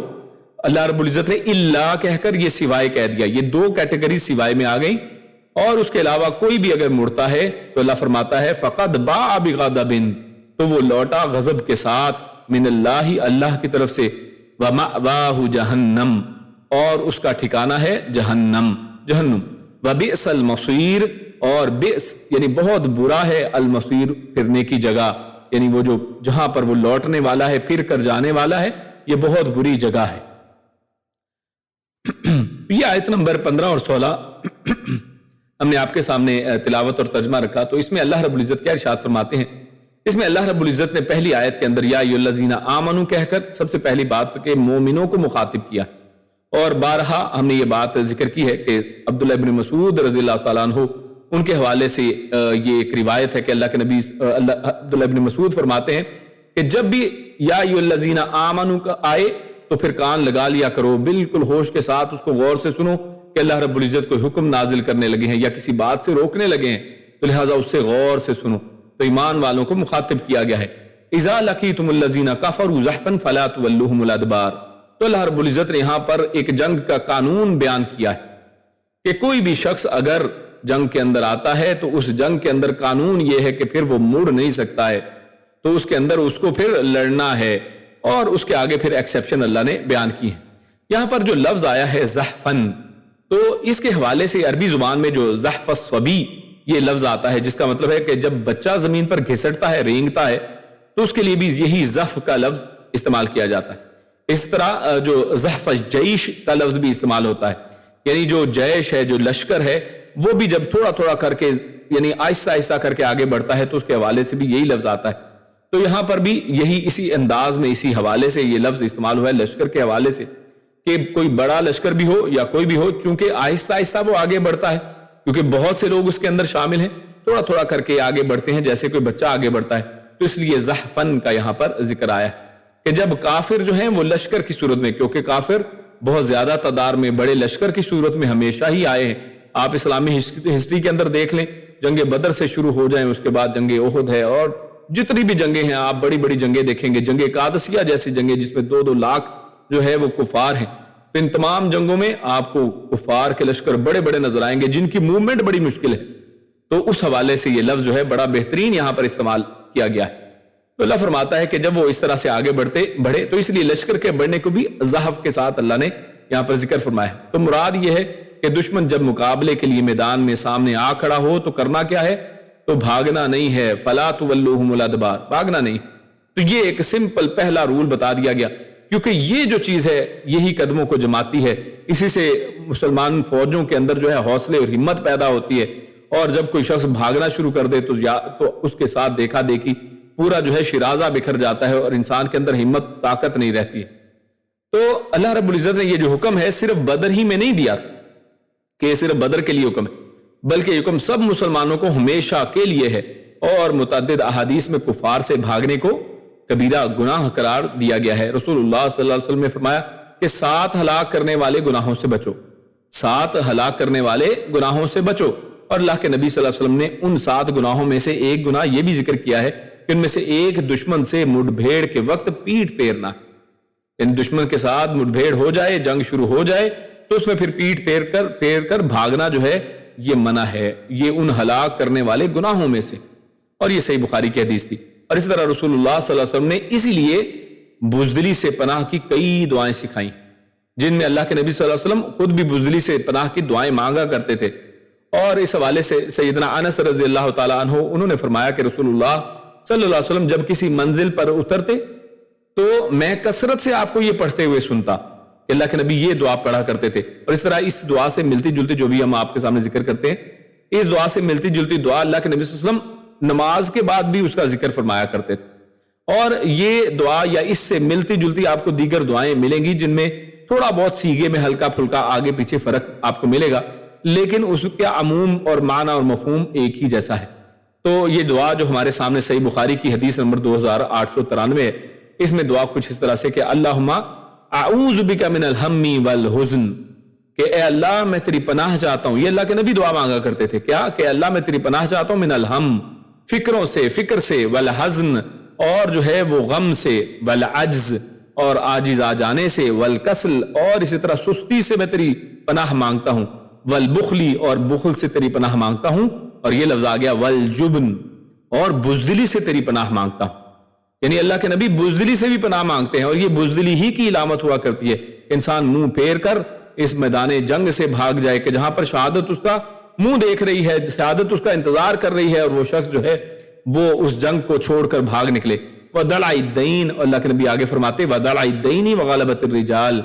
اللہ رب العزت نے الا کہہ کر یہ سوائے کہہ دیا، یہ دو کیٹیگری سوائے میں آ گئی، اور اس کے علاوہ کوئی بھی اگر مڑتا ہے تو اللہ فرماتا ہے فقد باء بغضب، تو وہ لوٹا غضب کے ساتھ، من اللہ، اللہ کی طرف سے، ومأواہ جہنم، اور اس کا ٹھکانہ ہے جہنم، جہنم، وبئس المصیر، اور بئس یعنی بہت برا ہے، المصیر پھرنے کی جگہ، یعنی وہ جو جہاں پر وہ لوٹنے والا ہے، پھر کر جانے والا ہے، یہ بہت بری جگہ ہے۔ یہ آیت نمبر 15 اور 16 ہم نے آپ کے سامنے تلاوت اور ترجمہ رکھا، تو اس میں اللہ رب العزت کیا ارشاد فرماتے ہیں؟ اس میں اللہ رب العزت نے پہلی آیت کے اندر یا ایھا الذین آمنوا کہہ کر سب سے پہلی بات کہ مومنوں کو مخاطب کیا، اور بارہا ہم نے یہ بات ذکر کی ہے کہ عبداللہ ابن مسعود رضی اللہ تعالیٰ عنہ، ان کے حوالے سے یہ ایک روایت ہے کہ اللہ کے نبی عبداللہ ابن مسعود فرماتے ہیں کہ جب بھی یا ایھا الذین آمنوا کا آئے تو پھر کان لگا لیا کرو، بالکل ہوش کے ساتھ اس کو غور سے سنو کہ اللہ رب العزت کوئی حکم نازل کرنے لگے ہیں یا کسی بات سے روکنے لگے ہیں، تو لہٰذا اس سے غور سے سنو، تو ایمان والوں کو مخاطب کیا گیا ہے۔ اذا لقیتم الذین کفروا زحفا فلا تولوہم الادبار، تو اللہ رب العزت نے یہاں پر ایک جنگ کا قانون بیان کیا ہے کہ کوئی بھی شخص اگر جنگ کے اندر آتا ہے تو اس جنگ کے اندر قانون یہ ہے کہ پھر وہ مڑ نہیں سکتا ہے، تو اس کے اندر اس کو پھر لڑنا ہے، اور اس کے آگے پھر ایکسیپشن اللہ نے بیان کی ہے۔ یہاں پر جو لفظ آیا ہے زحفن، تو اس کے حوالے سے عربی زبان میں جو زحف الصبی یہ لفظ آتا ہے، جس کا مطلب ہے کہ جب بچہ زمین پر گھسٹتا ہے، رینگتا ہے، تو اس کے لیے بھی یہی زحف کا لفظ استعمال کیا جاتا ہے۔ اس طرح جو زحف الجیش کا لفظ بھی استعمال ہوتا ہے، یعنی جو جیش ہے، جو لشکر ہے، وہ بھی جب تھوڑا تھوڑا کر کے، یعنی آہستہ آہستہ کر کے آگے بڑھتا ہے، تو اس کے حوالے سے بھی یہی لفظ آتا ہے۔ تو یہاں پر بھی یہی اسی انداز میں، اسی حوالے سے یہ لفظ استعمال ہوا ہے لشکر کے حوالے سے، کہ کوئی بڑا لشکر بھی ہو یا کوئی بھی ہو، چونکہ آہستہ آہستہ وہ آگے بڑھتا ہے، کیونکہ بہت سے لوگ اس کے اندر شامل ہیں، تھوڑا تھوڑا کر کے آگے بڑھتے ہیں جیسے کوئی بچہ آگے بڑھتا ہے. تو اس لیے زحفن کا یہاں پر ذکر آیا کہ جب کافر جو ہیں وہ لشکر کی صورت میں، کیونکہ کافر بہت زیادہ تعداد میں بڑے لشکر کی صورت میں ہمیشہ ہی آئے ہیں. آپ اسلامی ہسٹری کے اندر دیکھ لیں، جنگ بدر سے شروع ہو جائیں، اس کے بعد جنگ احد ہے، اور جتنی بھی جنگیں ہیں آپ بڑی بڑی جنگیں دیکھیں گے، جنگ قادسیہ جیسی جنگیں جس میں 2-2 لاکھ جو ہے وہ کفار ہیں. ان تمام جنگوں میں آپ کو کفار کے لشکر بڑے بڑے نظر آئیں گے جن کی موومنٹ بڑی مشکل ہے. تو اس حوالے سے یہ لفظ جو ہے بڑا بہترین یہاں پر استعمال کیا گیا ہے. تو اللہ فرماتا ہے کہ جب وہ اس طرح سے آگے بڑھے تو اس لیے لشکر کے بڑھنے کو بھی زحف کے ساتھ اللہ نے یہاں پر ذکر فرمایا ہے. تو مراد یہ ہے کہ دشمن جب مقابلے کے لیے میدان میں سامنے آ کھڑا ہو تو کرنا کیا ہے؟ تو بھاگنا نہیں ہے. فلا تولوہم الادبار، بھاگنا نہیں. تو یہ ایک سمپل پہلا رول بتا دیا گیا، کیونکہ یہ جو چیز ہے یہی قدموں کو جماتی ہے. اسی سے مسلمان فوجوں کے اندر جو ہے حوصلے اور ہمت پیدا ہوتی ہے. اور جب کوئی شخص بھاگنا شروع کر دے تو اس کے ساتھ دیکھا دیکھی پورا جو ہے شیرازہ بکھر جاتا ہے اور انسان کے اندر ہمت طاقت نہیں رہتی ہے. تو اللہ رب العزت نے یہ جو حکم ہے صرف بدر ہی میں نہیں دیا کہ یہ صرف بدر کے لیے حکم ہے، بلکہ یہ حکم سب مسلمانوں کو ہمیشہ کے لیے ہے. اور متعدد احادیث میں کفار سے بھاگنے کو کبیرہ گناہ قرار دیا گیا ہے. رسول اللہ صلی اللہ علیہ وسلم نے فرمایا کہ 7 ہلاک کرنے والے گناہوں سے بچو، 7 ہلاک کرنے والے گناہوں سے بچو. اور اللہ کے نبی صلی اللہ علیہ وسلم نے ان 7 گناہوں میں سے ایک گناہ یہ بھی ذکر کیا ہے کہ ان میں سے ایک دشمن سے مٹ بھیڑ کے وقت پیٹ پھیرنا. یعنی دشمن کے ساتھ مٹ بھیڑ ہو جائے، جنگ شروع ہو جائے تو اس میں پھر پیٹ پھیر کر بھاگنا جو ہے یہ منع ہے. یہ ان ہلاک کرنے والے گناہوں میں سے، اور یہ صحیح بخاری کی حدیث تھی. اور اس طرح رسول اللہ صلی اللہ علیہ وسلم نے اسی لیے بزدلی سے پناہ کی کئی دعائیں سکھائیں، جن میں اللہ کے نبی صلی اللہ علیہ وسلم خود بھی بزدلی سے پناہ کی دعائیں مانگا کرتے تھے. اور اس حوالے سے سیدنا انس رضی اللہ تعالیٰ عنہ انہوں نے فرمایا کہ رسول اللہ صلی اللہ علیہ وسلم جب کسی منزل پر اترتے تو میں کثرت سے آپ کو یہ پڑھتے ہوئے سنتا کہ اللہ کے نبی یہ دعا پڑھا کرتے تھے. اور اس طرح اس دعا سے ملتی جلتی جو بھی ہم آپ کے سامنے ذکر کرتے ہیں، اس دعا سے ملتی جلتی دعا اللہ کے نبی صلی اللہ علیہ وسلم نماز کے بعد بھی اس کا ذکر فرمایا کرتے تھے. اور یہ دعا یا اس سے ملتی جلتی آپ کو دیگر دعائیں ملیں گی جن میں تھوڑا بہت سیغے میں ہلکا پھلکا آگے پیچھے فرق آپ کو ملے گا، لیکن اس کا عموم اور معنی اور مفہوم ایک ہی جیسا ہے. تو یہ دعا جو ہمارے سامنے صحیح بخاری کی حدیث نمبر 2893 ہے، اس میں دعا کچھ اس طرح سے کہ اللہم اعوذ بک من الہم والحزن، کہ اے اللہ میں تیری پناہ چاہتا ہوں. یہ اللہ کے نبی دعا مانگا کرتے تھے، کیا کہ اللہ میں تیری پناہ چاہتا ہوں من الہم، فکروں سے، فکر سے، والحزن اور جو ہے وہ غم سے، والعجز اور عاجز آ جانے سے، والکسل اور اسی طرح سستی سے میں تیری پناہ مانگتا ہوں، والبخلی اور بخل سے تیری پناہ مانگتا ہوں، اور یہ لفظ آ گیا والجبن اور بزدلی سے تیری پناہ مانگتا ہوں. یعنی اللہ کے نبی بزدلی سے بھی پناہ مانگتے ہیں، اور یہ بزدلی ہی کی علامت ہوا کرتی ہے. انسان منہ پھیر کر اس میدان جنگ سے بھاگ جائے کہ جہاں پر شہادت اس کا منہ دیکھ رہی ہے، شہادت اس کا انتظار کر رہی ہے، اور وہ شخص جو ہے وہ اس جنگ کو چھوڑ کر بھاگ نکلے. وَدَلْعِ الدَّيْنِ، اور اللہ کے نبی آگے فرماتے وَدَلْعِ الدَّيْنِ وَغَلَبَةِ الرِّجَالِ،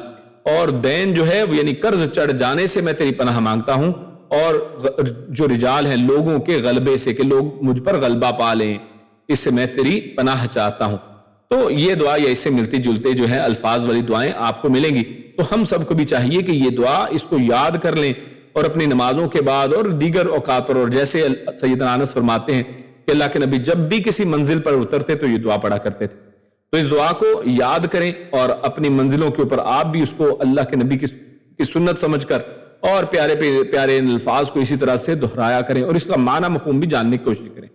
اور دین جو ہے یعنی قرض چڑھ جانے سے میں تیری پناہ مانگتا ہوں، اور جو رجال ہیں لوگوں کے غلبے سے کہ لوگ مجھ پر غلبہ پا لیں، اس سے میں تیری پناہ چاہتا ہوں. تو یہ دعا یا اس سے ملتی جلتے جو ہے الفاظ والی دعائیں آپ کو ملیں گی. تو ہم سب کو بھی چاہیے کہ یہ دعا اس کو یاد کر لیں، اور اپنی نمازوں کے بعد اور دیگر اوقات پر، اور جیسے سیدنا انس فرماتے ہیں کہ اللہ کے نبی جب بھی کسی منزل پر اترتے تو یہ دعا پڑھا کرتے تھے. تو اس دعا کو یاد کریں اور اپنی منزلوں کے اوپر آپ بھی اس کو اللہ کے نبی کی سنت سمجھ کر اور پیارے پیارے الفاظ کو اسی طرح سے دہرایا کریں، اور اس کا معنی مفہوم بھی جاننے کی کوشش کریں.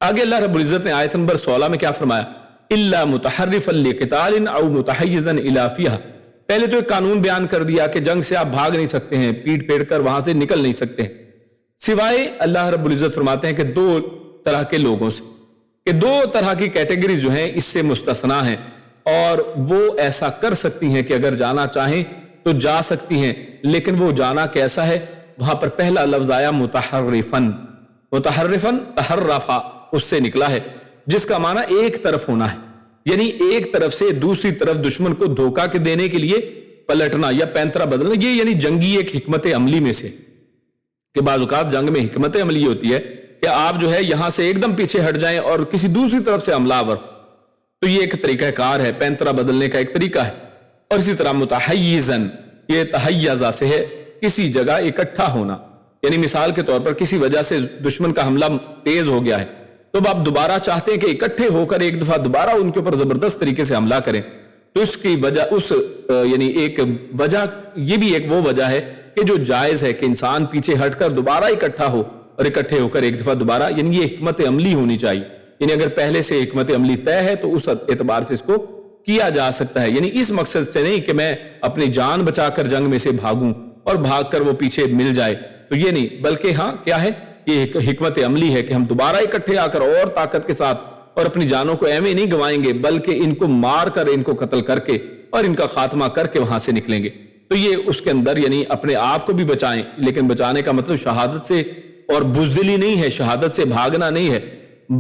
آگے اللہ رب العزت نے آیت نمبر 16 میں کیا فرمایا؟ الا متحرفا لقتال او متحیزا الی فیہ. پہلے تو ایک قانون بیان کر دیا کہ جنگ سے آپ بھاگ نہیں سکتے ہیں، پیٹ پھیر کر وہاں سے نکل نہیں سکتے ہیں، سوائے اللہ رب العزت فرماتے ہیں کہ 2 طرح کے لوگوں سے، کہ 2 طرح کی کیٹیگریز جو ہیں اس سے مستثنا ہیں، اور وہ ایسا کر سکتی ہیں کہ اگر جانا چاہیں تو جا سکتی ہیں. لیکن وہ جانا کیسا ہے؟ وہاں پر پہلا لفظ آیا متحرفن. متحرفن تحرفا اس سے نکلا ہے، جس کا معنی ایک طرف ہونا ہے، یعنی ایک طرف سے دوسری طرف دشمن کو دھوکہ کے دینے کے لیے پلٹنا یا پینترا بدلنا. یہ یعنی جنگی ایک حکمت عملی میں سے، کہ بعض اوقات جنگ میں حکمت عملی ہوتی ہے کہ آپ جو ہے یہاں سے ایک دم پیچھے ہٹ جائیں اور کسی دوسری طرف سے حملہ آور. تو یہ ایک طریقہ کار ہے، پینترا بدلنے کا ایک طریقہ ہے. اور اسی طرح متحیزن، یہ تحیزہ سے ہے کسی جگہ اکٹھا ہونا. یعنی مثال کے طور پر کسی وجہ سے دشمن کا حملہ تیز ہو گیا ہے، تو اب آپ دوبارہ چاہتے ہیں کہ اکٹھے ہو کر ایک دفعہ دوبارہ ان کے اوپر زبردست طریقے سے حملہ کریں، تو اس کی وجہ یعنی ایک وجہ یہ بھی ایک وہ وجہ ہے کہ جو جائز ہے کہ انسان پیچھے ہٹ کر دوبارہ اکٹھا ہو اور اکٹھے ہو کر ایک دفعہ دوبارہ، یعنی یہ حکمت عملی ہونی چاہیے، یعنی اگر پہلے سے حکمت عملی طے ہے تو اس اعتبار سے اس کو کیا جا سکتا ہے، یعنی اس مقصد سے نہیں کہ میں اپنی جان بچا کر جنگ میں سے بھاگوں اور بھاگ کر وہ پیچھے مل جائے، تو یہ نہیں، بلکہ ہاں کیا ہے، یہ حکمت عملی ہے کہ ہم دوبارہ اکٹھے آ کر اور طاقت کے ساتھ اور اپنی جانوں کو ایویں نہیں گنوائیں گے، بلکہ ان کو مار کر، ان کو قتل کر کے اور ان کا خاتمہ کر کے وہاں سے نکلیں گے۔ تو یہ اس کے اندر یعنی اپنے آپ کو بھی بچائیں، لیکن بچانے کا مطلب شہادت سے اور بزدلی نہیں ہے، شہادت سے بھاگنا نہیں ہے،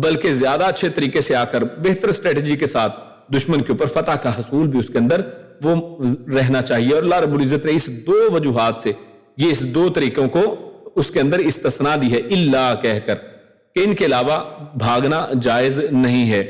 بلکہ زیادہ اچھے طریقے سے آ کر بہتر اسٹریٹجی کے ساتھ دشمن کے اوپر فتح کا حصول بھی اس کے اندر وہ رہنا چاہیے۔ اور اللہ رب العزت نے اس دو وجوہات سے، یہ اس دو طریقوں کو اس کے اندر استثناء دی ہے، الا کہہ کر کہ ان کے علاوہ بھاگنا جائز نہیں ہے۔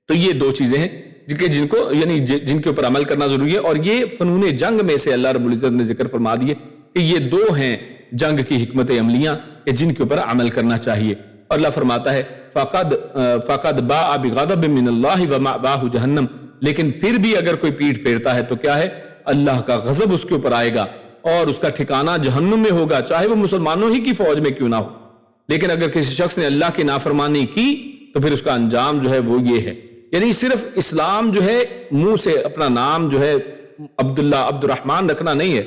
تو یہ دو چیزیں ہیں جن کو یعنی جن کے اوپر عمل کرنا ضروری ہے، اور یہ فنون جنگ میں سے اللہ رب العزت نے ذکر فرما دیے کہ یہ دو ہیں جنگ کی حکمت عملیاں کہ جن کے اوپر عمل کرنا چاہیے۔ اور اللہ فرماتا ہے فقد باء بغضب من اللہ ومأواہ جہنم، لیکن پھر بھی اگر کوئی پیٹ پھیرتا ہے تو کیا ہے، اللہ کا غضب اس کے اوپر آئے گا اور اس کا ٹھکانہ جہنم میں ہوگا، چاہے وہ مسلمانوں ہی کی فوج میں کیوں نہ ہو۔ لیکن اگر کسی شخص نے اللہ کی نافرمانی کی تو پھر اس کا انجام جو ہے وہ یہ ہے، یعنی صرف اسلام جو ہے منہ سے اپنا نام جو ہے عبداللہ عبد الرحمن رکھنا نہیں ہے،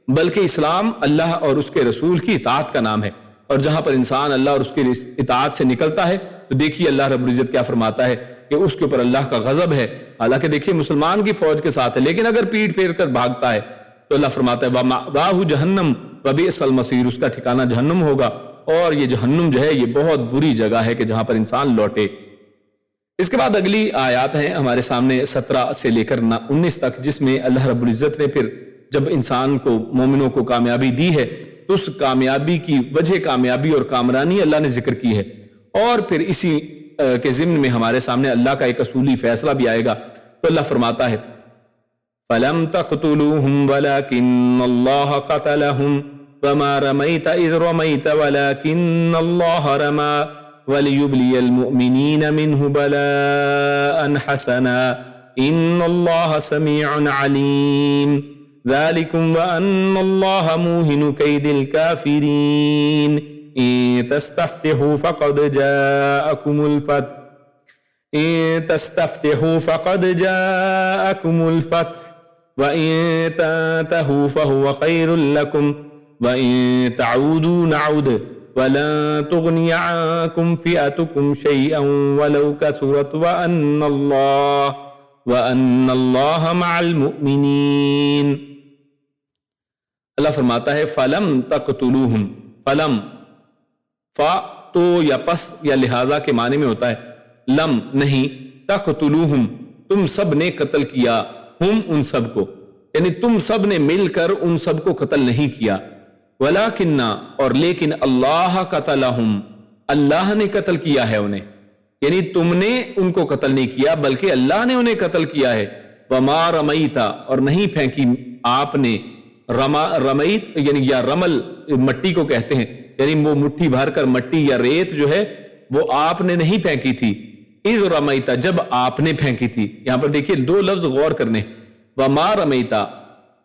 بلکہ اسلام اللہ اور اس کے رسول کی اطاعت کا نام ہے، اور جہاں پر انسان اللہ اور اس کی اطاعت سے نکلتا ہے تو دیکھیے اللہ رب العزت کیا فرماتا ہے کہ اس کے اوپر اللہ کا غضب ہے، حالانکہ دیکھیے مسلمان کی فوج کے ساتھ ہے، لیکن اگر پیٹ پھیر کر بھاگتا ہے تو اللہ فرماتا ہے وَمَأْوَاهُ جَهَنَّمُ وَبِئْسَ الْمَصِيرُ، اس کا ٹھکانہ جہنم ہوگا، اور یہ جہنم جو ہے یہ بہت بری جگہ ہے کہ جہاں پر انسان لوٹے۔ اس کے بعد اگلی آیات ہیں ہمارے سامنے 17 سے لے کر 19 تک، جس میں اللہ رب العزت نے پھر جب انسان کو، مومنوں کو کامیابی دی ہے تو اس کامیابی کی وجہ کامیابی اور کامرانی اللہ نے ذکر کی ہے، اور پھر اسی کے ضمن میں ہمارے سامنے اللہ کا ایک اصولی فیصلہ بھی آئے گا۔ تو اللہ فرماتا ہے فَلَمْ تَقْتُلُوهُمْ وَلَكِنَّ اللَّهَ قَتَلَهُمْ وَمَا رَمَيْتَ إِذْ رَمَيْتَ وَلَكِنَّ اللَّهَ رَمَى وَلِيُبْلِيَ الْمُؤْمِنِينَ مِنْهُ بَلَاءً حَسَنًا إِنَّ اللَّهَ سَمِيعٌ عَلِيمٌ ذَلِكُمْ وَأَنَّ اللَّهَ مُوهِنُ كَيْدِ الْكَافِرِينَ إِن تَسْتَفْتِحُوا فَقَدْ جَاءَكُمُ الْفَتْحُ وَإِن تَنْتَهُوا فَهُوَ خَيْرٌ لَكُمْ وَإِن تَعُودُوا نَعُدْ وَلَن تُغْنِيَ عَنكُمْ فِئَتُكُمْ شَيْئًا وَلَوْ كَثُرَتْ وَأَنَّ اللَّهَ مَعَ الْمُؤْمِنِينَ۔ اللہ فرماتا ہے فَلَمْ تَقْتُلُوهُمْ، فَلَمْ فا تو یا پس یا لہذا کے معنی میں ہوتا ہے، لم نہیں، تقتلوہم تم سب نے قتل کیا، ہم ان سب کو، یعنی تم سب نے مل کر ان سب کو قتل نہیں کیا، ولیکن اور لیکن اللہ قتلہم اللہ نے قتل کیا ہے انہیں، یعنی تم نے ان کو قتل نہیں کیا بلکہ اللہ نے انہیں قتل کیا ہے۔ وما رمیتا اور نہیں پھینکی آپ نے، رمیت یعنی یا رمل مٹی کو کہتے ہیں، یعنی وہ مٹھی بھر کر مٹی یا ریت جو ہے وہ آپ نے نہیں پھینکی تھی، اذ رمیتا جب آپ نے پھینکی تھی۔ یہاں پر دیکھیے دو لفظ غور کرنے، وما رمیتا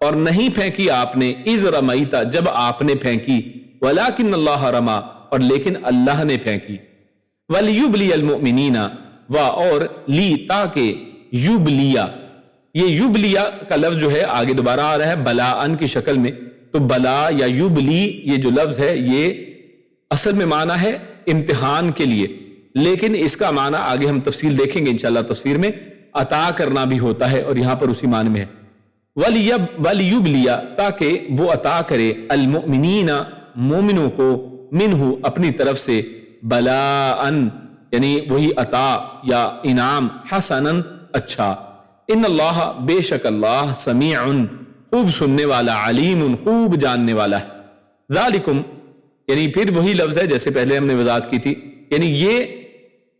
اور نہیں پھینکی آپ نے، اذ رمیتا جب آپ نے پھینکی، ولیکن اللہ رما اور لیکن اللہ نے پھینکی، ولیبلی المؤمنین و اور لی تاکہ یبلیا، یہ یبلیا کا لفظ جو ہے آگے دوبارہ آ رہا ہے بلاءن کی شکل میں، تو بلا یا یبلی یہ جو لفظ ہے یہ اصل میں معنی ہے امتحان کے لیے، لیکن اس کا معنی آگے ہم تفصیل دیکھیں گے انشاءاللہ تفسیر میں، عطا کرنا بھی ہوتا ہے، اور یہاں پر اسی معنی میں ہے ولیبلیا تاکہ وہ عطا کرے المؤمنین مومنوں کو، منہ اپنی طرف سے، بلاءن یعنی وہی عطا یا انعام، حسنن اچھا، ان اللہ بے شک اللہ سمیع خوب سننے والا، علیم خوب جاننے والا ہے۔ ذالکم یعنی پھر وہی لفظ ہے جیسے پہلے ہم نے وضاحت کی تھی، یعنی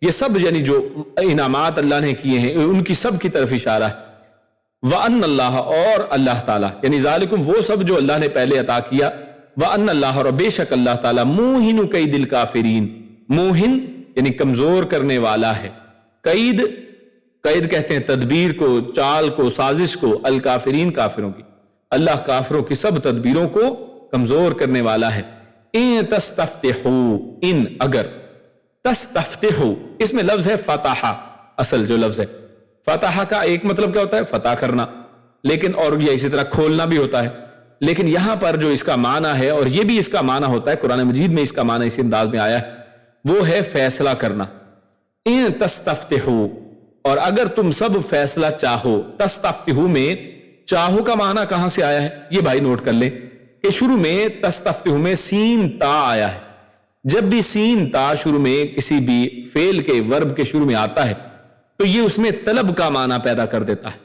یہ سب یعنی جو انعامات اللہ نے کیے ہیں ان کی سب کی طرف اشارہ ہے۔ وَأَنَّ اللَّهَ اور اللہ تعالیٰ، یعنی ذالکم وہ سب جو اللہ نے پہلے عطا کیا، وَأَنَّ اللَّهَ اور بے شک اللہ تعالیٰ موہن کید الکافرین، موہن یعنی کمزور کرنے والا ہے، قید کہتے ہیں تدبیر کو، چال کو، سازش کو، الکافرین کافروں کی، اللہ کافروں کی سب تدبیروں کو کمزور کرنے والا ہے۔ ان تستفتحوا، ان اگر، تستفتحوا اس میں لفظ ہے فتح، اصل جو لفظ ہے فتح کا ایک مطلب کیا ہوتا ہے؟ فتح کرنا، لیکن اور یہ اسی طرح کھولنا بھی ہوتا ہے، لیکن یہاں پر جو اس کا معنی ہے، اور یہ بھی اس کا معنی ہوتا ہے، قرآن مجید میں اس کا معنی اسی انداز میں آیا ہے، وہ ہے فیصلہ کرنا۔ ان تستفتحوا، اور اگر تم سب فیصلہ چاہو، تستفتحوا میں چاہو کا معنی کہاں سے آیا ہے یہ بھائی نوٹ کر لیں کہ شروع میں تستفتحوا میں سین تا آیا ہے۔ جب بھی سین تا شروع میں کسی بھی فعل کے ورب کے شروع میں آتا ہے تو یہ اس میں طلب کا معنی پیدا کر دیتا ہے،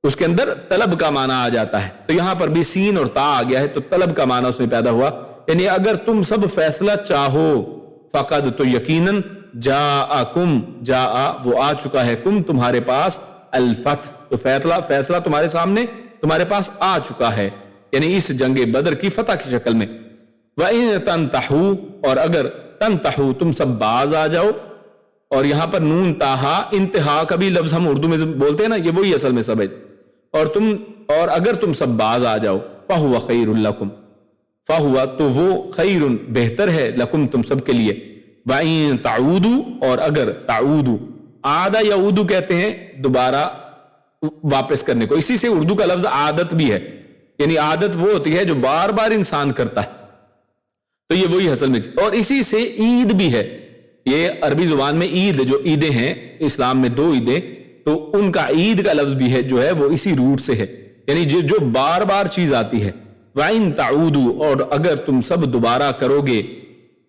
اس کے اندر طلب کا معنی آ جاتا ہے، تو یہاں پر بھی سین اور تا آ گیا ہے تو طلب کا معنی اس میں پیدا ہوا، یعنی اگر تم سب فیصلہ چاہو، فقد تو یقیناً، جاءکم، جاء وہ آ چکا ہے، کم تمہارے پاس، الفتح تو فیصلہ تمہارے سامنے، تمہارے پاس آ چکا ہے، یعنی اس جنگ بدر کی فتح کی شکل میں۔ وَإِن تَنْتَحُوا، اور اگر تنتحو تم سب باز آ جاؤ، اور یہاں پر نون تاہا انتہا کا بھی لفظ ہم اردو میں بولتے ہیں نا، یہ وہی اصل میں سب ہے، اور اگر تم سب باز آ جاؤ، فَهُوَ خَيْرٌ لَكُمْ، فَهُوَ تو وہ خیر بہتر ہے، لکم تم سب کے لیے، وَإِن تَعُودُوا اور اگر تعودوا، عادہ یا عودو کہتے ہیں دوبارہ واپس کرنے کو، اسی سے اردو کا لفظ عادت بھی ہے، یعنی عادت وہ ہوتی ہے جو بار بار انسان کرتا ہے، تو یہ وہی اصل میں، اور اسی سے عید بھی ہے، یہ عربی زبان میں عید، جو عیدیں ہیں اسلام میں 2 عیدیں، تو ان کا عید کا لفظ بھی ہے جو ہے وہ اسی روٹ سے ہے، یعنی جو بار بار چیز آتی ہے۔ وَإِن تَعُودُوا اور اگر تم سب دوبارہ کرو گے،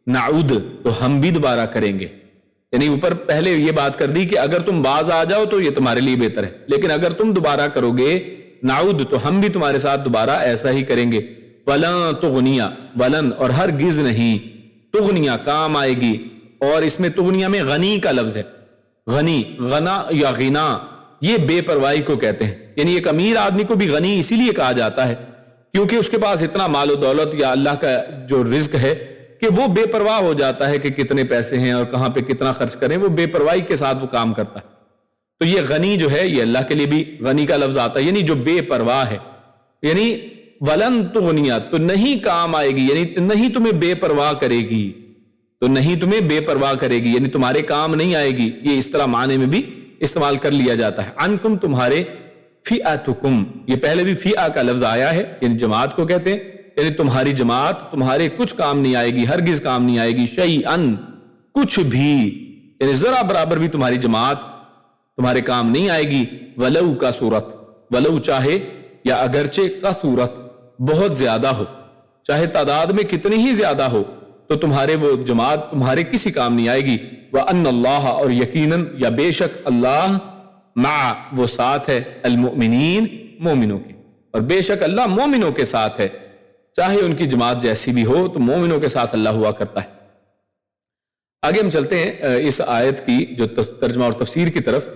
نعود تو ہم بھی دوبارہ کریں گے، یعنی اوپر پہلے یہ بات کر دی کہ اگر تم باز آ جاؤ تو یہ تمہارے لیے بہتر ہے، لیکن اگر تم دوبارہ کرو گے، نعود تو ہم بھی تمہارے ساتھ دوبارہ ایسا ہی کریں گے۔ وَلَن تُغْنِيَ، ولن اور ہرگز نہیں، تغنیہ کام آئے گی، اور اس میں تغنیہ میں غنی کا لفظ ہے، غنی، غنا یا غنا، یہ بے پرواہی کو کہتے ہیں، یعنی ایک امیر آدمی کو بھی غنی اسی لیے کہا جاتا ہے کیونکہ اس کے پاس اتنا مال و دولت یا اللہ کا جو رزق ہے کہ وہ بے پرواہ ہو جاتا ہے کہ کتنے پیسے ہیں اور کہاں پہ کتنا خرچ کریں، وہ بے پرواہی کے ساتھ وہ کام کرتا ہے، تو یہ غنی جو ہے یہ اللہ کے لیے بھی غنی کا لفظ آتا ہے، یعنی جو بے پرواہ ہے، یعنی ولن تغنیہ تو نہیں کام آئے گی، یعنی نہیں تمہیں بے پرواہ کرے گی، تو نہیں تمہیں بے پرواہ کرے گی، یعنی تمہارے کام نہیں آئے گی، یہ اس طرح معنی میں بھی استعمال کر لیا جاتا ہے۔ عنکم تمہارے، فئتکم یہ پہلے بھی فئہ کا لفظ آیا ہے، یعنی جماعت کو کہتے ہیں، یعنی تمہاری جماعت تمہارے کچھ کام نہیں آئے گی، ہرگز کام نہیں آئے گی، شیئن کچھ بھی، یعنی ذرا برابر بھی تمہاری جماعت تمہارے کام نہیں آئے گی، ولو کا صورت، ولو چاہے یا اگرچہ کا صورت بہت زیادہ ہو، چاہے تعداد میں کتنی ہی زیادہ ہو تو تمہارے وہ جماعت تمہارے کسی کام نہیں آئے گی۔ وَأَنَّ اللَّهَ اور یقیناً یا بے شک اللہ، مع وہ ساتھ ہے، المؤمنین مومنوں کے، اور بے شک اللہ مومنوں کے ساتھ ہے، چاہے ان کی جماعت جیسی بھی ہو تو مومنوں کے ساتھ اللہ ہوا کرتا ہے۔ آگے ہم چلتے ہیں اس آیت کی جو ترجمہ اور تفسیر کی طرف۔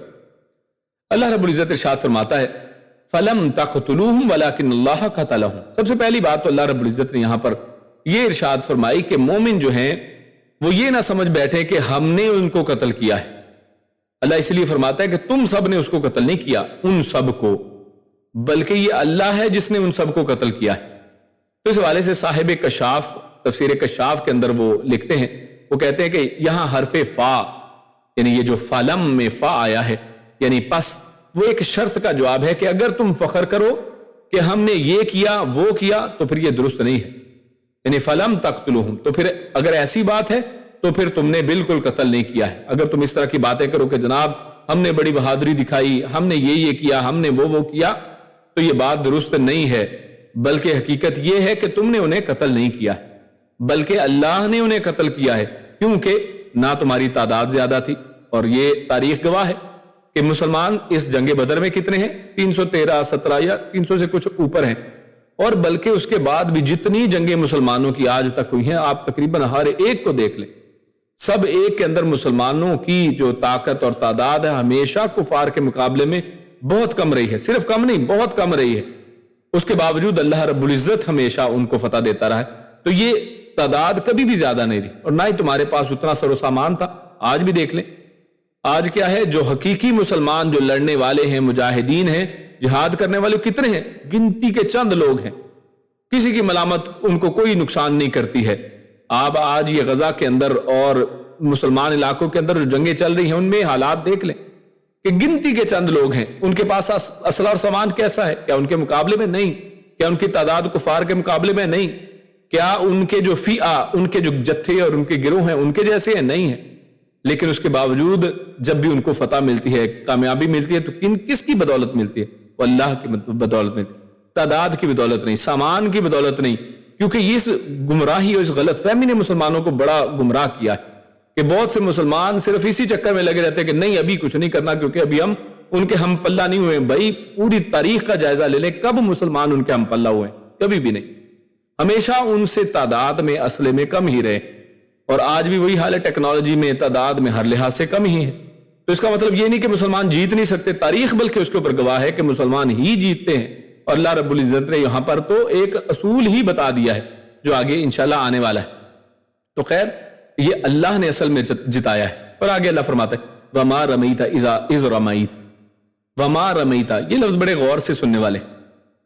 اللہ رب العزت ارشاد فرماتا ہے فَلَمْ تَقْتُلُوهُمْ وَلَكِنَّ اللَّهَ قَتَلَهُمْ۔ سب سے پہلی بات تو اللہ رب العزت نے یہاں پر یہ ارشاد فرمائی کہ مومن جو ہیں وہ یہ نہ سمجھ بیٹھے کہ ہم نے ان کو قتل کیا ہے، اللہ اس لیے فرماتا ہے کہ تم سب نے اس کو قتل نہیں کیا، ان سب کو، بلکہ یہ اللہ ہے جس نے ان سب کو قتل کیا ہے۔ تو اس حوالے سے صاحب کشاف، تفسیر کشاف کے اندر وہ لکھتے ہیں، وہ کہتے ہیں کہ یہاں حرف فا، یعنی یہ جو فلم میں فا آیا ہے یعنی پس، وہ ایک شرط کا جواب ہے کہ اگر تم فخر کرو کہ ہم نے یہ کیا وہ کیا تو پھر یہ درست نہیں ہے، یعنی فلم تقتلوہم، تو پھر اگر ایسی بات ہے تو پھر تم نے بالکل قتل نہیں کیا ہے۔ اگر تم اس طرح کی باتیں کرو کہ جناب ہم نے بڑی بہادری دکھائی، ہم نے یہ کیا، ہم نے وہ کیا، تو یہ بات درست نہیں ہے، بلکہ حقیقت یہ ہے کہ تم نے انہیں قتل نہیں کیا ہے، بلکہ اللہ نے انہیں قتل کیا ہے، کیونکہ نہ تمہاری تعداد زیادہ تھی، اور یہ تاریخ گواہ ہے کہ مسلمان اس جنگ بدر میں کتنے ہیں، 313 17 یا 300 سے کچھ اوپر ہیں، اور بلکہ اس کے بعد بھی جتنی جنگیں مسلمانوں کی آج تک ہوئی ہیں، آپ تقریباً ہر ایک کو دیکھ لیں، سب ایک کے اندر مسلمانوں کی جو طاقت اور تعداد ہے ہمیشہ کفار کے مقابلے میں بہت کم رہی ہے، صرف کم نہیں بہت کم رہی ہے، اس کے باوجود اللہ رب العزت ہمیشہ ان کو فتح دیتا رہا ہے. تو یہ تعداد کبھی بھی زیادہ نہیں رہی، اور نہ ہی تمہارے پاس اتنا سر و سامان تھا. آج بھی دیکھ لیں، آج کیا ہے، جو حقیقی مسلمان، جو لڑنے والے ہیں، مجاہدین ہیں، جہاد کرنے والے کتنے ہیں؟ گنتی کے چند لوگ ہیں. کسی کی ملامت ان کو کوئی نقصان نہیں کرتی ہے. آپ آج یہ غزہ کے اندر اور مسلمان علاقوں کے اندر جو جنگیں چل رہی ہیں ان میں حالات دیکھ لیں کہ گنتی کے چند لوگ ہیں، ان کے پاس اسلحہ اور سامان کیسا ہے؟ کیا ان کے مقابلے میں؟ نہیں. کیا ان کی تعداد کفار کے مقابلے میں؟ نہیں. کیا ان کے جو فئہ، ان کے جو جتھے اور ان کے گروہ ہیں ان کے جیسے ہیں؟ نہیں ہیں. لیکن اس کے باوجود جب بھی ان کو فتح ملتی ہے، کامیابی ملتی ہے، تو کس کی بدولت ملتی ہے؟ وہ اللہ کی بدولت ملتی ہے. تعداد کی بدولت نہیں، سامان کی بدولت نہیں. کیونکہ اس گمراہی اور اس غلط فہمی نے مسلمانوں کو بڑا گمراہ کیا ہے کہ بہت سے مسلمان صرف اسی چکر میں لگے رہتے ہیں کہ نہیں ابھی کچھ نہیں کرنا کیونکہ ابھی ہم ان کے ہم پلہ نہیں ہوئے. بھائی پوری تاریخ کا جائزہ لے لیں، کب مسلمان ان کے ہم پلہ ہوئے؟ کبھی بھی نہیں. ہمیشہ ان سے تعداد میں، اسلحے میں کم ہی رہے، اور آج بھی وہی حال ہے. ٹیکنالوجی میں، تعداد میں، ہر لحاظ سے کم ہی ہے. تو اس کا مطلب یہ نہیں کہ مسلمان جیت نہیں سکتے. تاریخ بلکہ اس کے اوپر گواہ ہے کہ مسلمان ہی جیتتے ہیں. اور اللہ رب العزت نے یہاں پر تو ایک اصول ہی بتا دیا ہے جو آگے انشاءاللہ آنے والا ہے. تو خیر یہ اللہ نے اصل میں جتایا ہے. اور آگے اللہ فرماتا ہے وَمَا رَمَيْتَ إِذْ رَمَيْتَ. وَمَا رَمَيْتَ، یہ لفظ بڑے غور سے سننے والے.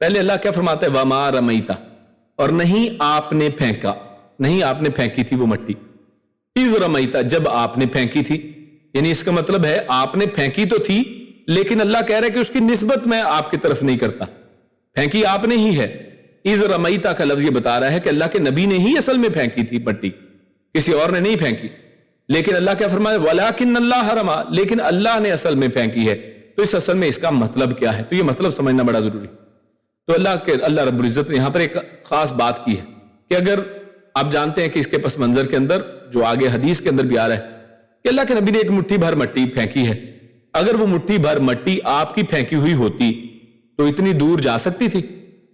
پہلے اللہ کیا فرماتا ہے؟ وَمَا رَمَيْتَ، اور نہیں آپ نے پھینکا، نہیں آپ نے پھینکی تھی وہ مٹی. إِذْ رَمَيْتَ، جب آپ نے پھینکی تھی. یعنی اس کا مطلب ہے آپ نے پھینکی تو تھی، لیکن اللہ کہہ رہا ہے کہ اس کی نسبت میں آپ کی طرف نہیں کرتا. پھینکی آپ نے ہی ہے. إِذْ رَمَيْتَ کا لفظ یہ بتا رہا ہے کہ اللہ کے نبی نے ہی اصل میں پھینکی تھی مٹی، کسی اور نے نہیں پھینکی. لیکن اللہ کیا فرمایا؟ وَلَٰكِنَّ اللَّهَ رَمَىٰ، لیکن اللہ نے اصل میں پھینکی ہے. تو اس اصل میں اس کا مطلب کیا ہے؟ تو یہ مطلب سمجھنا بڑا ضروری. تو اللہ رب العزت نے یہاں پر ایک خاص بات کی ہے کہ اگر آپ جانتے ہیں کہ اس کے پس منظر کے اندر جو آگے حدیث کے اندر بھی آ رہا ہے کہ اللہ کے نبی نے ایک مٹھی بھر مٹی پھینکی ہے. اگر وہ مٹھی بھر مٹی آپ کی پھینکی ہوئی ہوتی تو اتنی دور جا سکتی تھی؟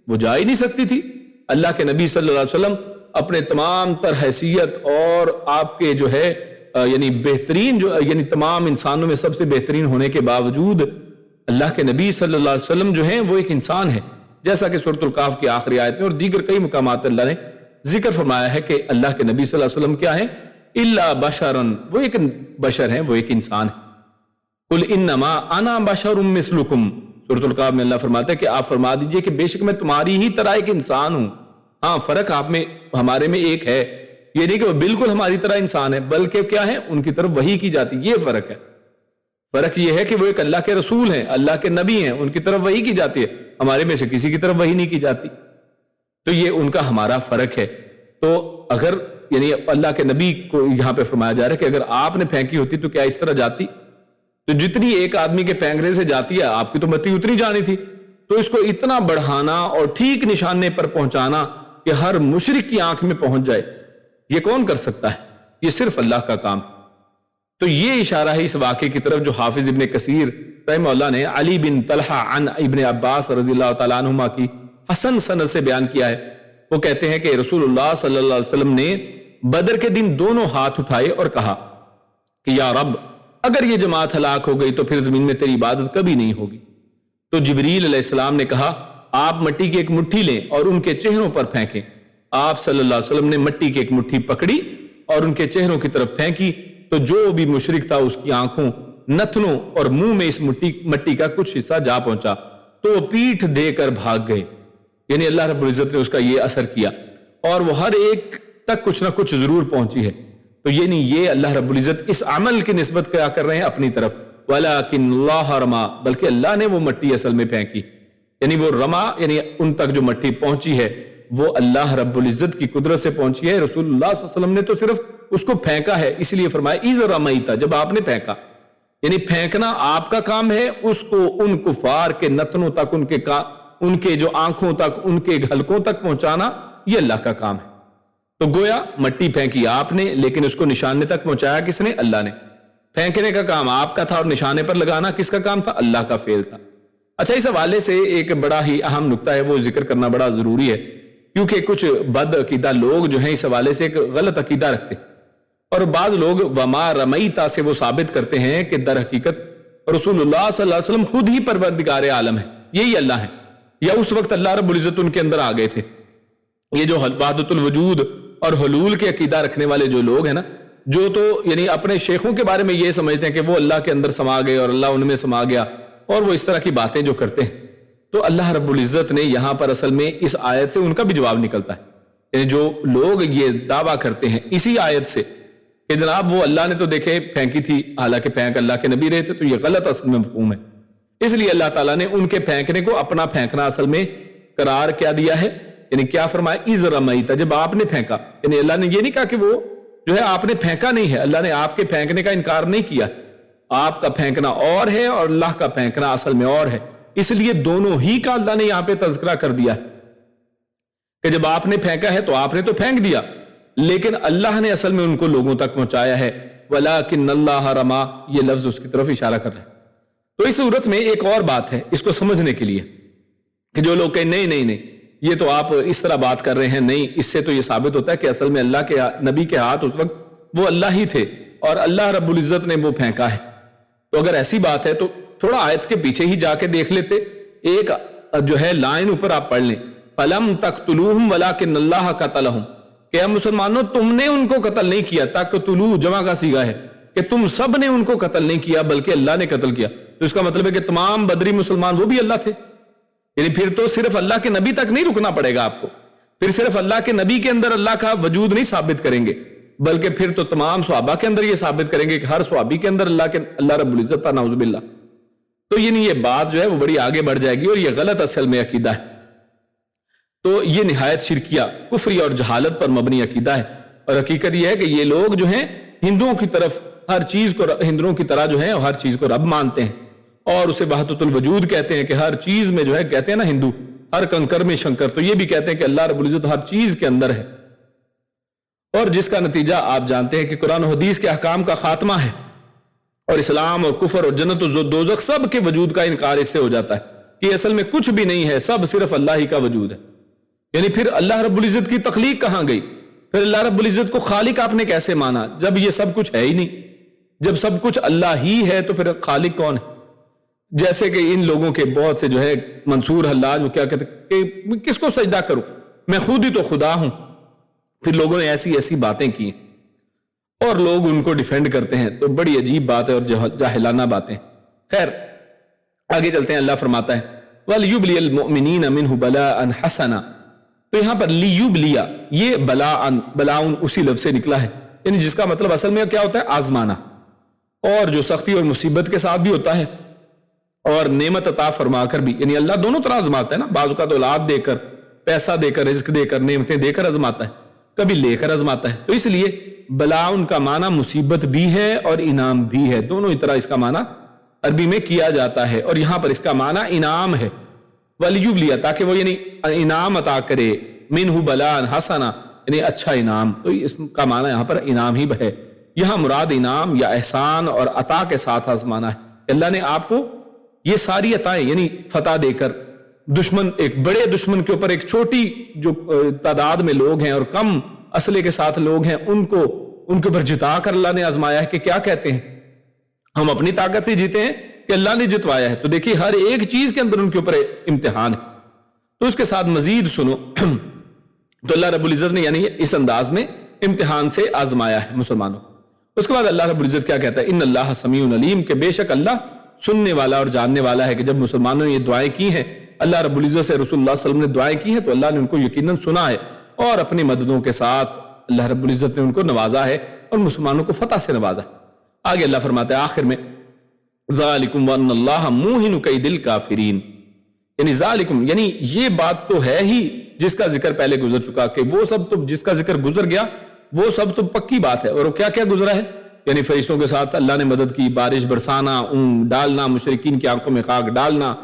وہ جا ہی نہیں سکتی تھی. اللہ کے نبی صلی اللہ علیہ وسلم اپنے تمام تر حیثیت اور آپ کے جو ہے یعنی بہترین، جو یعنی تمام انسانوں میں سب سے بہترین ہونے کے باوجود اللہ کے نبی صلی اللہ علیہ وسلم جو ہیں وہ ایک انسان ہے. جیسا کہ سورۃ الکہف کی آخری آیت میں اور دیگر کئی مقامات اللہ نے ذکر فرمایا ہے کہ اللہ کے نبی صلی اللہ علیہ وسلم کیا ہیں؟ الا بشرن، وہ ایک بشر ہیں، وہ ایک انسان ہے. قل انما انا بشر مثلکم، سورۃ الکہف میں اللہ فرماتا ہے کہ آپ فرما دیجئے کہ بے شک میں تمہاری ہی طرح ایک انسان ہوں. ہاں فرق آپ میں ہمارے میں ایک ہے، یہ نہیں کہ وہ بالکل ہماری طرح انسان ہے، بلکہ کیا ہے؟ ان کی طرف وحی کی جاتی. یہ فرق ہے. فرق یہ ہے کہ وہ ایک اللہ کے رسول ہیں، اللہ کے نبی ہیں، ان کی طرف وحی کی جاتی ہے، ہمارے میں سے کسی کی طرف وحی نہیں کی جاتی. تو یہ ان کا ہمارا فرق ہے. تو اگر یعنی اللہ کے نبی کو یہاں پہ فرمایا جا رہا ہے کہ اگر آپ نے پھینکی ہوتی تو کیا اس طرح جاتی؟ تو جتنی ایک آدمی کے پھینکنے سے جاتی ہے آپ کی تو مٹی اتنی جانی تھی. تو اس کو اتنا بڑھانا اور ٹھیک نشانے پر پہنچانا کہ ہر مشرک کی آنکھ میں پہنچ جائے، یہ کون کر سکتا ہے؟ یہ صرف اللہ کا کام. تو یہ اشارہ ہے اس واقعے کی طرف جو حافظ ابن کثیر رحمہ اللہ نے علی بن طلحہ عن ابن عباس رضی اللہ تعالیٰ عنہما کی حسن سند سے بیان کیا ہے. وہ کہتے ہیں کہ رسول اللہ صلی اللہ علیہ وسلم نے بدر کے دن دونوں ہاتھ اٹھائے اور کہا کہ یا رب اگر یہ جماعت ہلاک ہو گئی تو پھر زمین میں تیری عبادت کبھی نہیں ہوگی. تو جبریل علیہ السلام نے کہا آپ مٹی کی ایک مٹھی لیں اور ان کے چہروں پر پھینکیں. آپ صلی اللہ علیہ وسلم نے مٹی کی ایک مٹھی پکڑی اور ان کے چہروں کی طرف پھینکی تو جو بھی مشرک تھا اس کی آنکھوں، نتنوں اور منہ میں اس مٹی کا کچھ حصہ جا پہنچا تو وہ پیٹھ دے کر بھاگ گئے. یعنی اللہ رب العزت نے اس کا یہ اثر کیا اور وہ ہر ایک تک کچھ نہ کچھ ضرور پہنچی ہے. تو یعنی یہ اللہ رب العزت اس عمل کی نسبت کیا کر رہے ہیں اپنی طرف. وَلَٰكِنَّ اللَّهَ رَمَىٰ، بلکہ اللہ نے وہ مٹی اصل میں پھینکی. یعنی وہ رما یعنی ان تک جو مٹی پہنچی ہے وہ اللہ رب العزت کی قدرت سے پہنچی ہے. رسول اللہ صلی اللہ علیہ وسلم نے تو صرف اس کو پھینکا ہے، اس لیے فرمایا اِذْ رَمَيْتَ، جب آپ نے پھینکا. یعنی پھینکنا آپ کا کام ہے، اس کو ان کفار کے نتنوں تک، ان کے جو آنکھوں تک، ان کے حلقوں تک پہنچانا یہ اللہ کا کام ہے. تو گویا مٹی پھینکی آپ نے لیکن اس کو نشانے تک پہنچایا کس نے؟ اللہ نے. پھینکنے کا کام آپ کا تھا اور نشانے پر لگانا کس کا کام تھا؟ اللہ کا فعل تھا. اچھا اس حوالے سے ایک بڑا ہی اہم نقطہ ہے، وہ ذکر کرنا بڑا ضروری ہے، کیونکہ کچھ بد عقیدہ لوگ جو ہیں اس حوالے سے ایک غلط عقیدہ رکھتے ہیں. اور بعض لوگ وما رمیتا سے وہ ثابت کرتے ہیں کہ در حقیقت رسول اللہ صلی اللہ علیہ وسلم خود ہی پروردگار عالم ہے، یہی اللہ ہے. یا اس وقت اللہ رب العزت ان کے اندر آ گئے تھے. یہ جو وحدت الوجود اور حلول کے عقیدہ رکھنے والے جو لوگ ہیں نا، جو تو یعنی اپنے شیخوں کے بارے میں یہ سمجھتے ہیں کہ وہ اللہ کے اندر سما گئے اور اللہ ان میں سما گیا، اور وہ اس طرح کی باتیں جو کرتے ہیں، تو اللہ رب العزت نے یہاں پر اصل میں اس آیت سے ان کا بھی جواب نکلتا ہے. یعنی جو لوگ یہ دعویٰ کرتے ہیں اسی آیت سے کہ جناب وہ اللہ نے تو دیکھے پھینکی تھی، حالانکہ پھینک اللہ کے نبی رہے تھے، تو یہ غلط اصل میں مفہوم ہے. اس لیے اللہ تعالیٰ نے ان کے پھینکنے کو اپنا پھینکنا اصل میں قرار کیا دیا ہے. یعنی کیا فرمایا؟ اذ رمیت، جب آپ نے پھینکا. یعنی اللہ نے یہ نہیں کہا کہ وہ جو ہے آپ نے پھینکا نہیں ہے، اللہ نے آپ کے پھینکنے کا انکار نہیں کیا. آپ کا پھینکنا اور ہے اور اللہ کا پھینکنا اصل میں اور ہے. اس لیے دونوں ہی کا اللہ نے یہاں پہ تذکرہ کر دیا کہ جب آپ نے پھینکا ہے تو آپ نے تو پھینک دیا، لیکن اللہ نے اصل میں ان کو لوگوں تک پہنچایا ہے. وَلَٰكِنَّ اللَّهَ رَمَا، یہ لفظ اس کی طرف اشارہ کر رہا ہے. تو اس صورت میں ایک اور بات ہے اس کو سمجھنے کے لیے کہ جو لوگ کہیں نہیں نہیں نہیں یہ تو آپ اس طرح بات کر رہے ہیں، نہیں، اس سے تو یہ ثابت ہوتا ہے کہ اصل میں اللہ کے نبی کے ہاتھ اس وقت وہ اللہ ہی تھے اور اللہ رب العزت نے وہ پھینکا ہے. تو اگر ایسی بات ہے تو تھوڑا آیت کے پیچھے ہی جا کے دیکھ لیتے. ایک جو ہے لائن اوپر آپ پڑھ لیں، فَلَمْ تَقْتُلُوهُمْ وَلَٰكِنَّ اللَّهَ قَتَلَهُمْ، کہ مسلمانوں تم نے ان کو قتل نہیں کیا. تقتلوا جمع کا صیغہ ہے کہ تم سب نے ان کو قتل نہیں کیا بلکہ اللہ نے قتل کیا. تو اس کا مطلب ہے کہ تمام بدری مسلمان وہ بھی اللہ تھے. یعنی پھر تو صرف اللہ کے نبی تک نہیں رکنا پڑے گا آپ کو، پھر صرف اللہ کے نبی کے اندر اللہ کا وجود نہیں ثابت کریں گے، بلکہ پھر تو تمام صحابہ کے اندر یہ ثابت کریں گے کہ ہر صحابی کے اندر اللہ رب العزت تھا، نعوذ باللہ. تو یہ بات جو ہے وہ بڑی آگے بڑھ جائے گی اور یہ غلط اصل میں عقیدہ ہے. تو یہ نہایت شرکیہ، کفری اور جہالت پر مبنی عقیدہ ہے. اور حقیقت یہ ہے کہ یہ لوگ جو ہیں ہندوؤں کی طرف ہر چیز کو، ہندوؤں کی طرح جو ہے ہر چیز کو رب مانتے ہیں اور اسے وحدت الوجود کہتے ہیں کہ ہر چیز میں جو ہے، کہتے ہیں نا ہندو ہر کنکر میں شنکر، تو یہ بھی کہتے ہیں کہ اللہ رب العزت ہر چیز کے اندر ہے. اور جس کا نتیجہ آپ جانتے ہیں کہ قرآن و حدیث کے احکام کا خاتمہ ہے اور اسلام اور کفر اور جنت و دوزخ سب کے وجود کا انکار اس سے ہو جاتا ہے کہ اصل میں کچھ بھی نہیں ہے، سب صرف اللہ ہی کا وجود ہے. یعنی پھر اللہ رب العزت کی تخلیق کہاں گئی؟ پھر اللہ رب العزت کو خالق آپ نے کیسے مانا جب یہ سب کچھ ہے ہی نہیں؟ جب سب کچھ اللہ ہی ہے تو پھر خالق کون ہے؟ جیسے کہ ان لوگوں کے بہت سے جو ہے منصور حلاج وہ کیا کہتے ہیں کہ کس کو سجدہ کروں، میں خود ہی تو خدا ہوں. پھر لوگوں نے ایسی ایسی باتیں کی اور لوگ ان کو ڈیفینڈ کرتے ہیں، تو بڑی عجیب بات ہے اور جاہلانہ باتیں. خیر آگے چلتے ہیں. اللہ فرماتا ہے وَلْيُبْلِيَ الْمُؤْمِنِينَ مِنْهُ بَلَاءً حَسَنًا، تو یہاں پر لیوبلیا، یہ بلاؤن اسی لفظ سے نکلا ہے، یعنی جس کا مطلب اصل میں کیا ہوتا ہے؟ آزمانا، اور جو سختی اور مصیبت کے ساتھ بھی ہوتا ہے اور نعمت عطا فرما کر بھی. یعنی اللہ دونوں طرح آزماتا ہے نا، بعض اوقات اولاد دے کر، پیسہ دے کر، رزق دے کر، نعمتیں دے کر آزماتا ہے، کبھی لے کر آزماتا ہے. تو اس لیے بلاؤن کا معنی مصیبت بھی ہے اور انعام بھی ہے، دونوں ہی طرح اس کا معنی عربی میں کیا جاتا ہے. اور یہاں پر اس کا معنی انعام ہے، وَلْيُبْلِيَ، تاکہ وہ یعنی انعام عطا کرے، مِنْهُ بَلَاءً حَسَنًا، یعنی اچھا انعام. تو اس کا معنی یہاں پر انعام ہی ہے. یہاں مراد انعام یا احسان اور عطا کے ساتھ آزمانا ہے. اللہ نے آپ کو یہ ساری عطائیں، یعنی فتح دے کر، دشمن، ایک بڑے دشمن کے اوپر ایک چھوٹی جو تعداد میں لوگ ہیں اور کم اسلحے کے ساتھ لوگ ہیں ان کے اوپر جتا کر اللہ نے آزمایا ہے کہ کیا کہتے ہیں ہم اپنی طاقت سے جیتے ہیں کہ اللہ نے جتوایا ہے. تو دیکھیے ہر ایک چیز کے اندر ان کے اوپر امتحان ہے. تو اس کے ساتھ مزید سنو تو اللہ رب العزت نے یعنی اس انداز میں امتحان سے آزمایا ہے مسلمانوں. اس کے بعد اللہ رب العزت کیا کہتا ہے؟ ان اللہ سمیع علیم، کہ بے شک اللہ سننے والا اور جاننے والا ہے. کہ جب مسلمانوں نے یہ دعائیں کی ہیں اللہ رب العزت سے، رسول اللہ صلی اللہ علیہ وسلم نے دعائیں کی ہیں، تو اللہ نے ان کو یقیناً سنا ہے اور اپنی مددوں کے ساتھ اللہ رب العزت نے ان کو نوازا ہے اور مسلمانوں کو فتح سے نوازا ہے. آگے اللہ فرماتا ہے آخر میں ذالکم وان اللہ موہن کید الکافرین، یعنی ذالکم یعنی یہ بات تو ہے ہی جس کا ذکر پہلے گزر چکا، کہ وہ سب تو جس کا ذکر گزر گیا وہ سب تو پکی بات ہے. اور وہ کیا کیا گزرا ہے؟ یعنی فرشتوں کے ساتھ اللہ نے مدد کی، بارش برسانا، اون ڈالنا، مشرکین کی آنکھوں میں خاک ڈالنا،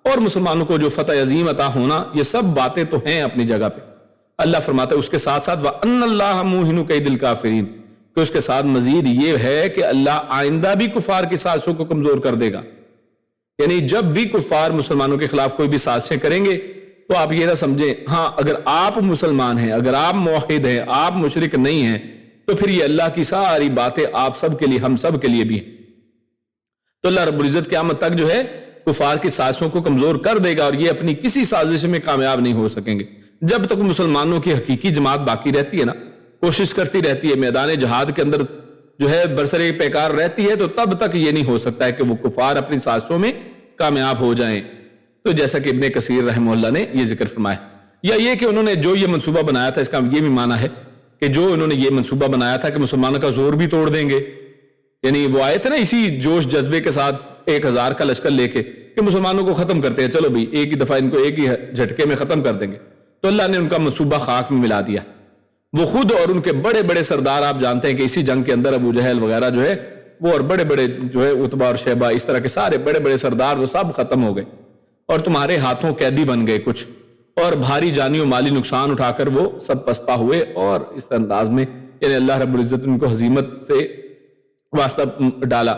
اور مسلمانوں کو جو فتح عظیم عطا ہونا، یہ سب باتیں تو ہیں اپنی جگہ پہ. اللہ فرماتا ہے اس کے ساتھ ساتھ وَأَنَّ اللَّهَ مُوهِنُ كَيْدِ الْكَافِرِينَ، کہ اس کے ساتھ مزید یہ ہے کہ اللہ آئندہ بھی کفار کی سازشوں کو کمزور کر دے گا. یعنی جب بھی کفار مسلمانوں کے خلاف کوئی بھی سازشیں کریں گے تو آپ یہ نہ سمجھیں ہاں اگر آپ مسلمان ہیں، اگر آپ موحد ہیں، آپ مشرک نہیں ہیں، تو پھر یہ اللہ کی ساری باتیں آپ سب کے لیے، ہم سب کے لیے بھی ہیں. تو اللہ رب العزت قیامت تک جو ہے کفار کی سازشوں کو کمزور کر دے گا اور یہ اپنی کسی سازش میں کامیاب نہیں ہو سکیں گے. جب تک مسلمانوں کی حقیقی جماعت باقی رہتی ہے نا، کوشش کرتی رہتی ہے، میدان جہاد کے اندر جو ہے برسر پیکار رہتی ہے، تو تب تک یہ نہیں ہو سکتا ہے کہ وہ کفار اپنی سازشوں میں کامیاب ہو جائیں. تو جیسا کہ ابن کثیر رحمہ اللہ نے یہ ذکر فرمایا، یا یہ کہ انہوں نے جو یہ منصوبہ بنایا تھا، اس کا یہ بھی معنی ہے کہ جو انہوں نے یہ منصوبہ بنایا تھا کہ مسلمانوں کا زور بھی توڑ دیں گے، یعنی وہ آئے تھے نا اسی جوش جذبے کے ساتھ 1000 کا لشکر لے کے کہ مسلمانوں کو ختم کرتے ہیں، چلو بھائی ایک ہی دفعہ ان کو ایک ہی جھٹکے میں ختم کر دیں گے، تو اللہ نے ان کا منصوبہ خاک میں ملا دیا. وہ خود اور ان کے بڑے بڑے سردار، آپ جانتے ہیں کہ اسی جنگ کے اندر ابو جہل وغیرہ جو ہے وہ، اور بڑے بڑے جو ہے عتبہ اور شیبہ، اس طرح کے سارے بڑے بڑے سردار وہ سب ختم ہو گئے اور تمہارے ہاتھوں قیدی بن گئے کچھ، اور بھاری جانی و مالی نقصان اٹھا کر وہ سب پسپا ہوئے. اور اس انداز میں یعنی اللہ رب العزت ان کو ہزیمت سے واسطہ ڈالا.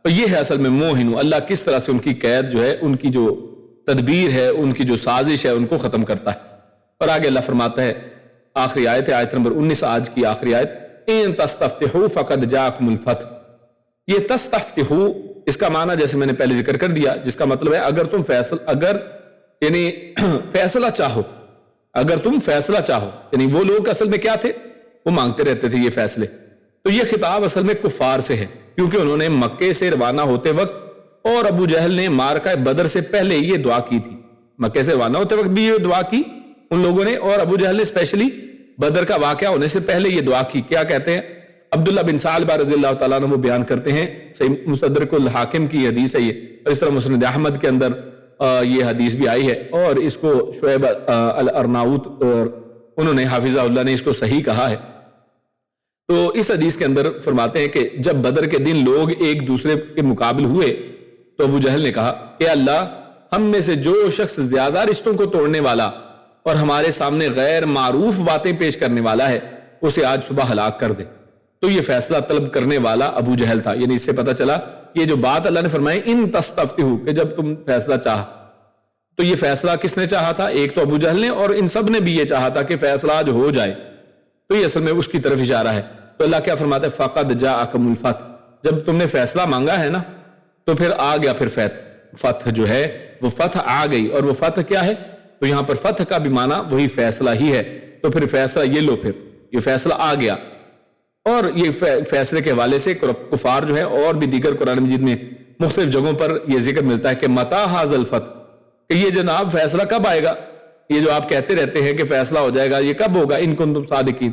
تو یہ ہے اصل میں موہن، اللہ کس طرح سے ان کی قید جو ہے، ان کی جو تدبیر ہے، ان کی جو سازش ہے، ان کو ختم کرتا ہے. اور آگے اللہ فرماتا ہے، آخری آیت ہے، آیت نمبر 19 آج کی آخری آیت، ان تستفتحوا فقد جاءکم الفتح. یہ تستفتحوا اس کا معنی جیسے میں نے پہلے ذکر کر دیا، جس کا مطلب ہے اگر تم یعنی فیصلہ چاہو، اگر تم فیصلہ چاہو. یعنی وہ لوگ اصل میں کیا تھے، وہ مانگتے رہتے تھے یہ فیصلے. تو یہ خطاب اصل میں کفار سے ہے، کیونکہ انہوں نے مکے سے روانہ ہوتے وقت اور ابو جہل نے معرکہ بدر سے پہلے یہ دعا کی تھی. مکے سے روانہ ہوتے وقت بھی یہ دعا کی ان لوگوں نے، اور ابو جہل نے اسپیشلی بدر کا واقعہ ہونے سے پہلے یہ دعا کی. کیا کہتے ہیں؟ عبداللہ بن ثعلبہ رضی اللہ تعالیٰ عنہ وہ بیان کرتے ہیں، صحیح مستدرک الحاکم کی حدیث ہے یہ، اور اس طرح مسند احمد کے اندر یہ حدیث بھی آئی ہے، اور اس کو شعیب الارناؤت اور انہوں نے حافظہ اللہ نے اس کو صحیح کہا ہے. تو اس حدیث کے اندر فرماتے ہیں کہ جب بدر کے دن لوگ ایک دوسرے کے مقابل ہوئے تو ابو جہل نے کہا کہ اللہ، ہم میں سے جو شخص زیادہ رشتوں کو توڑنے والا اور ہمارے سامنے غیر معروف باتیں پیش کرنے والا ہے، اسے آج صبح ہلاک کر دے. تو یہ فیصلہ طلب کرنے والا ابو جہل تھا. یعنی اس سے پتہ چلا یہ جو بات اللہ نے فرمائی ان تستفتحوا، کہ جب تم فیصلہ چاہا، تو یہ فیصلہ کس نے چاہا تھا؟ ایک تو ابو جہل نے، اور ان سب نے بھی یہ چاہا تھا کہ فیصلہ آج ہو جائے. تو یہ اصل میں اس کی طرف اشارہ ہے. تو اللہ کیا فرماتا ہے؟ فقد جاءکم الفتح. جب تم نے فیصلہ مانگا ہے نا، تو پھر آ گیا، پھر فتح جو ہے وہ فتح آ گئی. اور وہ فتح کیا ہے؟ تو یہاں پر فتح کا بھی معنی وہی فیصلہ ہی ہے. تو پھر فیصلہ یہ لو، پھر یہ فیصلہ آ گیا. اور یہ فیصلے کے حوالے سے کفار جو ہے اور بھی دیگر قرآن مجید میں مختلف جگہوں پر یہ ذکر ملتا ہے کہ متی ھذا الفتح، کہ یہ جناب فیصلہ کب آئے گا؟ یہ جو آپ کہتے رہتے ہیں کہ فیصلہ ہو جائے گا، یہ کب ہوگا؟ ان کنتم صادقین.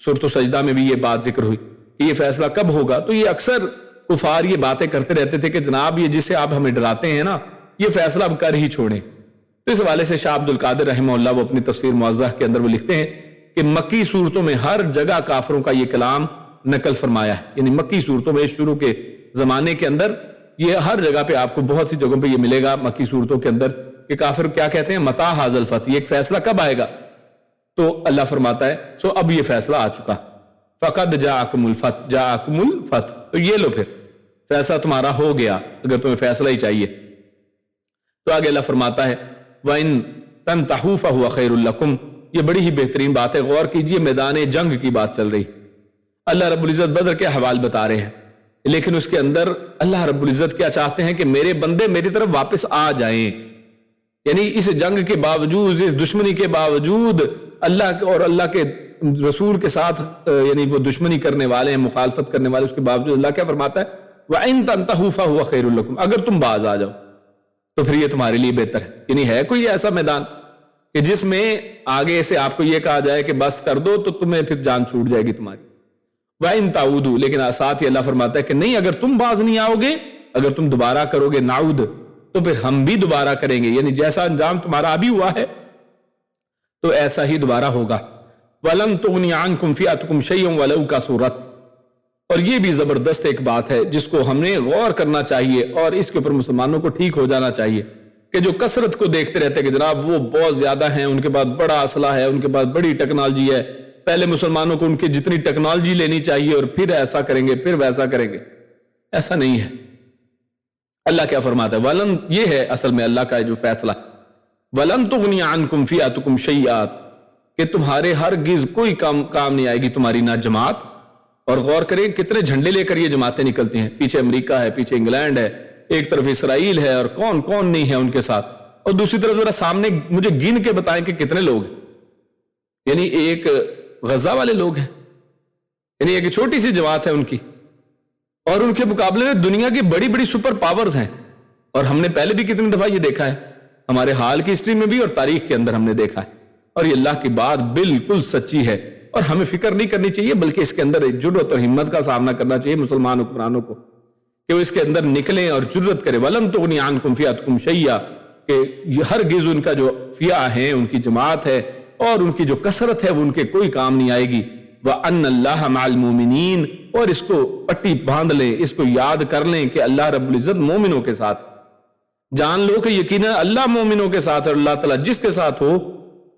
سورۃ سجدہ میں بھی یہ بات ذکر ہوئی کہ یہ فیصلہ کب ہوگا. تو یہ اکثر کفار یہ باتیں کرتے رہتے تھے کہ جناب یہ جس سے آپ ہمیں ڈراتے ہیں نا، یہ فیصلہ اب کر ہی چھوڑیں. تو اس حوالے سے شاہ عبد القادر رحمہ اللہ وہ اپنی تفسیر معزہ کے اندر وہ لکھتے ہیں کہ مکی صورتوں میں ہر جگہ کافروں کا یہ کلام نقل فرمایا ہے. یعنی مکی صورتوں میں شروع کے زمانے کے اندر یہ ہر جگہ پہ آپ کو بہت سی جگہوں پہ یہ ملے گا مکی صورتوں کے اندر کہ کافر کیا کہتے ہیں؟ متی ھذا الفتح، یہ ایک فیصلہ کب آئے گا؟ تو اللہ فرماتا ہے سو اب یہ فیصلہ آ چکا. فقد جاءکم الفتح، جاءکم الفتح، تو یہ لو پھر فیصلہ تمہارا ہو گیا اگر تمہیں فیصلہ ہی چاہیے. تو آگے اللہ فرماتا ہے وَإِن تَنْتَحُوا فَهُوَ خَيْرٌ لَكُمْ. یہ بڑی ہی بہترین بات ہے. غور کیجئے، میدان جنگ کی بات چل رہی، اللہ رب العزت بدر کے حوال بتا رہے ہیں، لیکن اس کے اندر اللہ رب العزت کیا چاہتے ہیں کہ میرے بندے میری طرف واپس آ جائیں. یعنی اس جنگ کے باوجود، اس دشمنی کے باوجود، اللہ اور اللہ کے رسول کے ساتھ یعنی وہ دشمنی کرنے والے ہیں، مخالفت کرنے والے، اس کے باوجود اللہ کیا فرماتا ہے وَإِن تَنْتَحُوا فَهُوَ خَيْرٌ لَكُمْ. اگر تم باز آ جاؤ تو پھر یہ تمہارے لیے بہتر ہے. یعنی ہے کوئی ایسا میدان کہ جس میں آگے سے آپ کو یہ کہا جائے کہ بس کر دو تو تمہیں پھر جان چھوٹ جائے گی تمہاری. وَإِن تَعُودُوا، لیکن ساتھ ہی اللہ فرماتا ہے کہ نہیں، اگر تم باز نہیں آؤ گے، اگر تم دوبارہ کرو گے نعود، تو پھر ہم بھی دوبارہ کریں گے. یعنی جیسا انجام تمہارا ابھی ہوا ہے تو ایسا ہی دوبارہ ہوگا. وَلَن تُغْنِ عَنْكُمْ فِئَتُكُمْ شَيْئٌ وَلَوْ كَثُرَتْ. اور یہ بھی زبردست ایک بات ہے جس کو ہم نے غور کرنا چاہیے اور اس کے اوپر مسلمانوں کو ٹھیک ہو جانا چاہیے کہ جو کثرت کو دیکھتے رہتے ہیں کہ جناب وہ بہت زیادہ ہیں، ان کے پاس بڑا اسلحہ ہے، ان کے پاس بڑی ٹیکنالوجی ہے، پہلے مسلمانوں کو ان کی جتنی ٹیکنالوجی لینی چاہیے اور پھر ایسا کریں گے، پھر ویسا کریں گے. ایسا نہیں ہے. اللہ کیا فرماتا ہے؟ ولن، یہ ہے اصل میں اللہ کا جو فیصلہ، ولن تغنی عنکم فئتکم شیئا، کہ تمہارے ہرگز کوئی کام نہیں آئے گی تمہاری نہ جماعت. اور غور کریں کتنے جھنڈے لے کر یہ جماعتیں نکلتی ہیں، پیچھے امریکہ ہے، پیچھے انگلینڈ ہے، ایک طرف اسرائیل ہے اور کون کون نہیں ہے ان کے ساتھ، اور دوسری طرف ذرا سامنے مجھے گن کے بتائیں کہ کتنے لوگ ہیں. یعنی ایک غزہ والے لوگ ہیں، یعنی ایک چھوٹی سی جماعت ہے ان کی، اور ان کے مقابلے میں دنیا کی بڑی بڑی سپر پاورز ہیں. اور ہم نے پہلے بھی کتنی دفعہ یہ دیکھا ہے، ہمارے حال کی ہسٹری میں بھی اور تاریخ کے اندر ہم نے دیکھا ہے. اور یہ اللہ کی بات بالکل سچی ہے، اور ہمیں فکر نہیں کرنی چاہیے، بلکہ اس کے اندر ایک جرأت اور ہمت کا سامنا کرنا چاہیے مسلمان حکمرانوں کو، کہ وہ اس کے اندر نکلیں اور جرأت کریں. وَلَن تُغْنِ عَنْكُمْ فِئَتُكُمْ شَيْئًا، کہ ہرگز ان کا جو فئہ ہے، ان کی جماعت ہے، اور ان کی جو کثرت ہے وہ ان کے کوئی کام نہیں آئے گی. وَأَنَّ اللَّهَ مَعَ الْمُؤْمِنِينَ، اور اس کو پٹی باندھ لیں، اس کو یاد کر لیں کہ اللہ رب العزت مومنوں کے ساتھ. جان لو کہ یقینا اللہ مومنوں کے ساتھ، اور اللہ تعالیٰ جس کے ساتھ ہو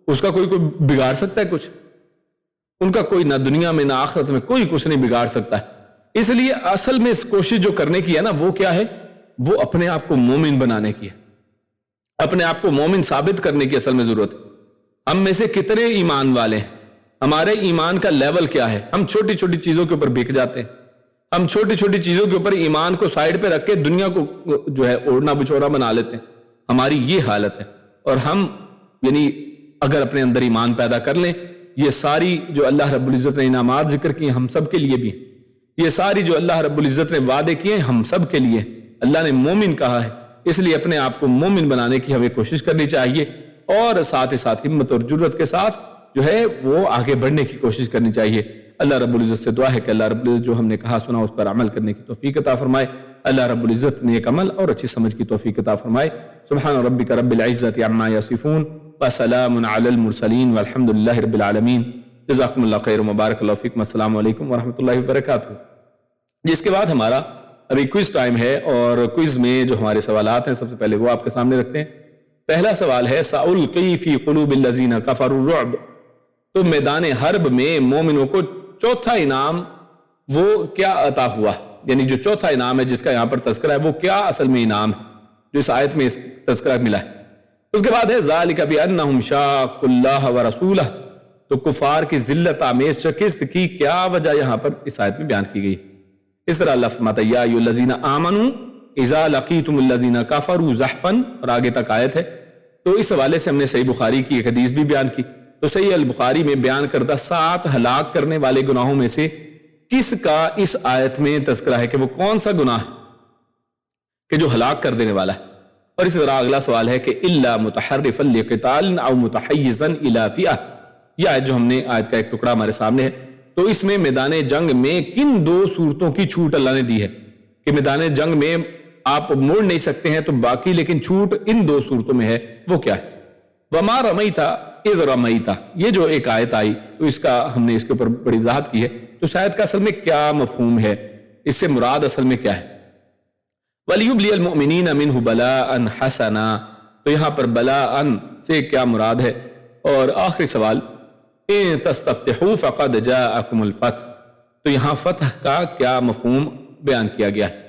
اس کا کوئی بگاڑ سکتا ہے کچھ؟ ان کا کوئی نہ دنیا میں نہ آخرت میں کوئی کچھ نہیں بگاڑ سکتا ہے. اس لیے اصل میں اس کوشش جو کرنے کی ہے نا، وہ کیا ہے؟ وہ اپنے آپ کو مومن بنانے کی ہے، اپنے آپ کو مومن ثابت کرنے کی اصل میں ضرورت ہے. ہم میں سے کتنے ایمان والے ہیں؟ ہمارے ایمان کا لیول کیا ہے؟ ہم چھوٹی چھوٹی چیزوں کے اوپر بک جاتے ہیں، ہم چھوٹی چھوٹی چیزوں کے اوپر ایمان کو سائیڈ پہ رکھ کے دنیا کو جو ہے اوڑنا بچوڑا بنا لیتے ہیں. ہماری یہ حالت ہے. اور ہم یعنی اگر اپنے اندر ایمان پیدا کر لیں، یہ ساری جو اللہ رب العزت نے انعامات ذکر کیے ہم سب کے لیے بھی ہیں، یہ ساری جو اللہ رب العزت نے وعدے کیے ہم سب کے لیے. اللہ نے مومن کہا ہے، اس لیے اپنے آپ کو مومن بنانے کی ہمیں کوشش کرنی چاہیے، اور ساتھ ہی ساتھ ہمت اور جرأت کے ساتھ جو ہے وہ آگے بڑھنے کی کوشش کرنی چاہیے. اللہ رب العزت سے دعا ہے کہ اللہ رب العزت جو ہم نے کہا سنا اس پر عمل کرنے کی توفیق عطا فرمائے. اللہ رب العزت نیک عمل اور اچھی سمجھ کی توفیق عطا فرمائے. سبحان ربک رب العزت عما یصفون وسلام علی المرسلین والحمد للہ رب العالمین. جزاکم اللہ خیر و مبارک اللہ فیکم. السلام علیکم ورحمۃ اللہ وبرکاتہ. جس کے بعد ہمارا ابھی کوئز ٹائم ہے، اور کوئز میں جو ہمارے سوالات ہیں سب سے پہلے وہ آپ کے سامنے رکھتے ہیں. پہلا سوال ہے سألقی فی قلوب الذین کفروا الرعب. تو میدان حرب میں مومنوں کو چوتھا انعام وہ کیا عطا ہوا، یعنی جو چوتھا انعام ہے جس کا یہاں پر تذکرہ ہے وہ کیا اصل میں انعام ہے جو اس آیت میں اس تذکرہ ملا ہے. اس کے بعد ہے ذالک بانہم شاقوا اللہ ورسولہ. تو کفار کی ذلت آمیز شکست کی کیا وجہ یہاں پر اس آیت میں بیان کی گئی. اس طرح اللہ فرماتا ہے یا ایھا الذین آمنوا اذا لقیتم الذین کفروا زحفا، اور آگے تک آیت ہے. تو اس حوالے سے ہم نے صحیح بخاری کی ایک حدیث بھی بیان کی. تو صحیح البخاری میں بیان کردہ 7 ہلاک کرنے والے گناہوں میں سے کس کا اس آیت میں تذکرہ ہے، کہ وہ کون سا گناہ ہے کہ جو ہلاک کر دینے والا ہے. اور اسی طرح اگلا سوال ہے کہ الا متحرفا لقتال او متحیزا الی فئہ. یہ آیت جو ہم نے آیت کا ایک ٹکڑا ہمارے سامنے ہے، تو اس میں میدان جنگ میں کن 2 صورتوں کی چھوٹ اللہ نے دی ہے، کہ میدان جنگ میں آپ مڑ نہیں سکتے ہیں تو باقی لیکن چھوٹ ان 2 صورتوں میں ہے. وہ کیا ہے؟ وما رمیت اذ رمیت. یہ جو ایک آیت آئی تو اس کا ہم نے اس کے اوپر بڑی وضاحت کی ہے. تو اس آیت کا اصل میں کیا مفہوم ہے، اس سے مراد اصل میں کیا ہے؟ وَلِيُبْلِيَ الْمُؤْمِنِينَ مِنْهُ بَلَاءً حَسَنًا. تو یہاں پر بلاءً سے کیا مراد ہے؟ اور آخری سوال اِن تَسْتَفْتِحُوا فَقَدْ جَاءَكُمُ الْفَتْحُ. تو یہاں فتح کا کیا مفہوم بیان کیا گیا ہے؟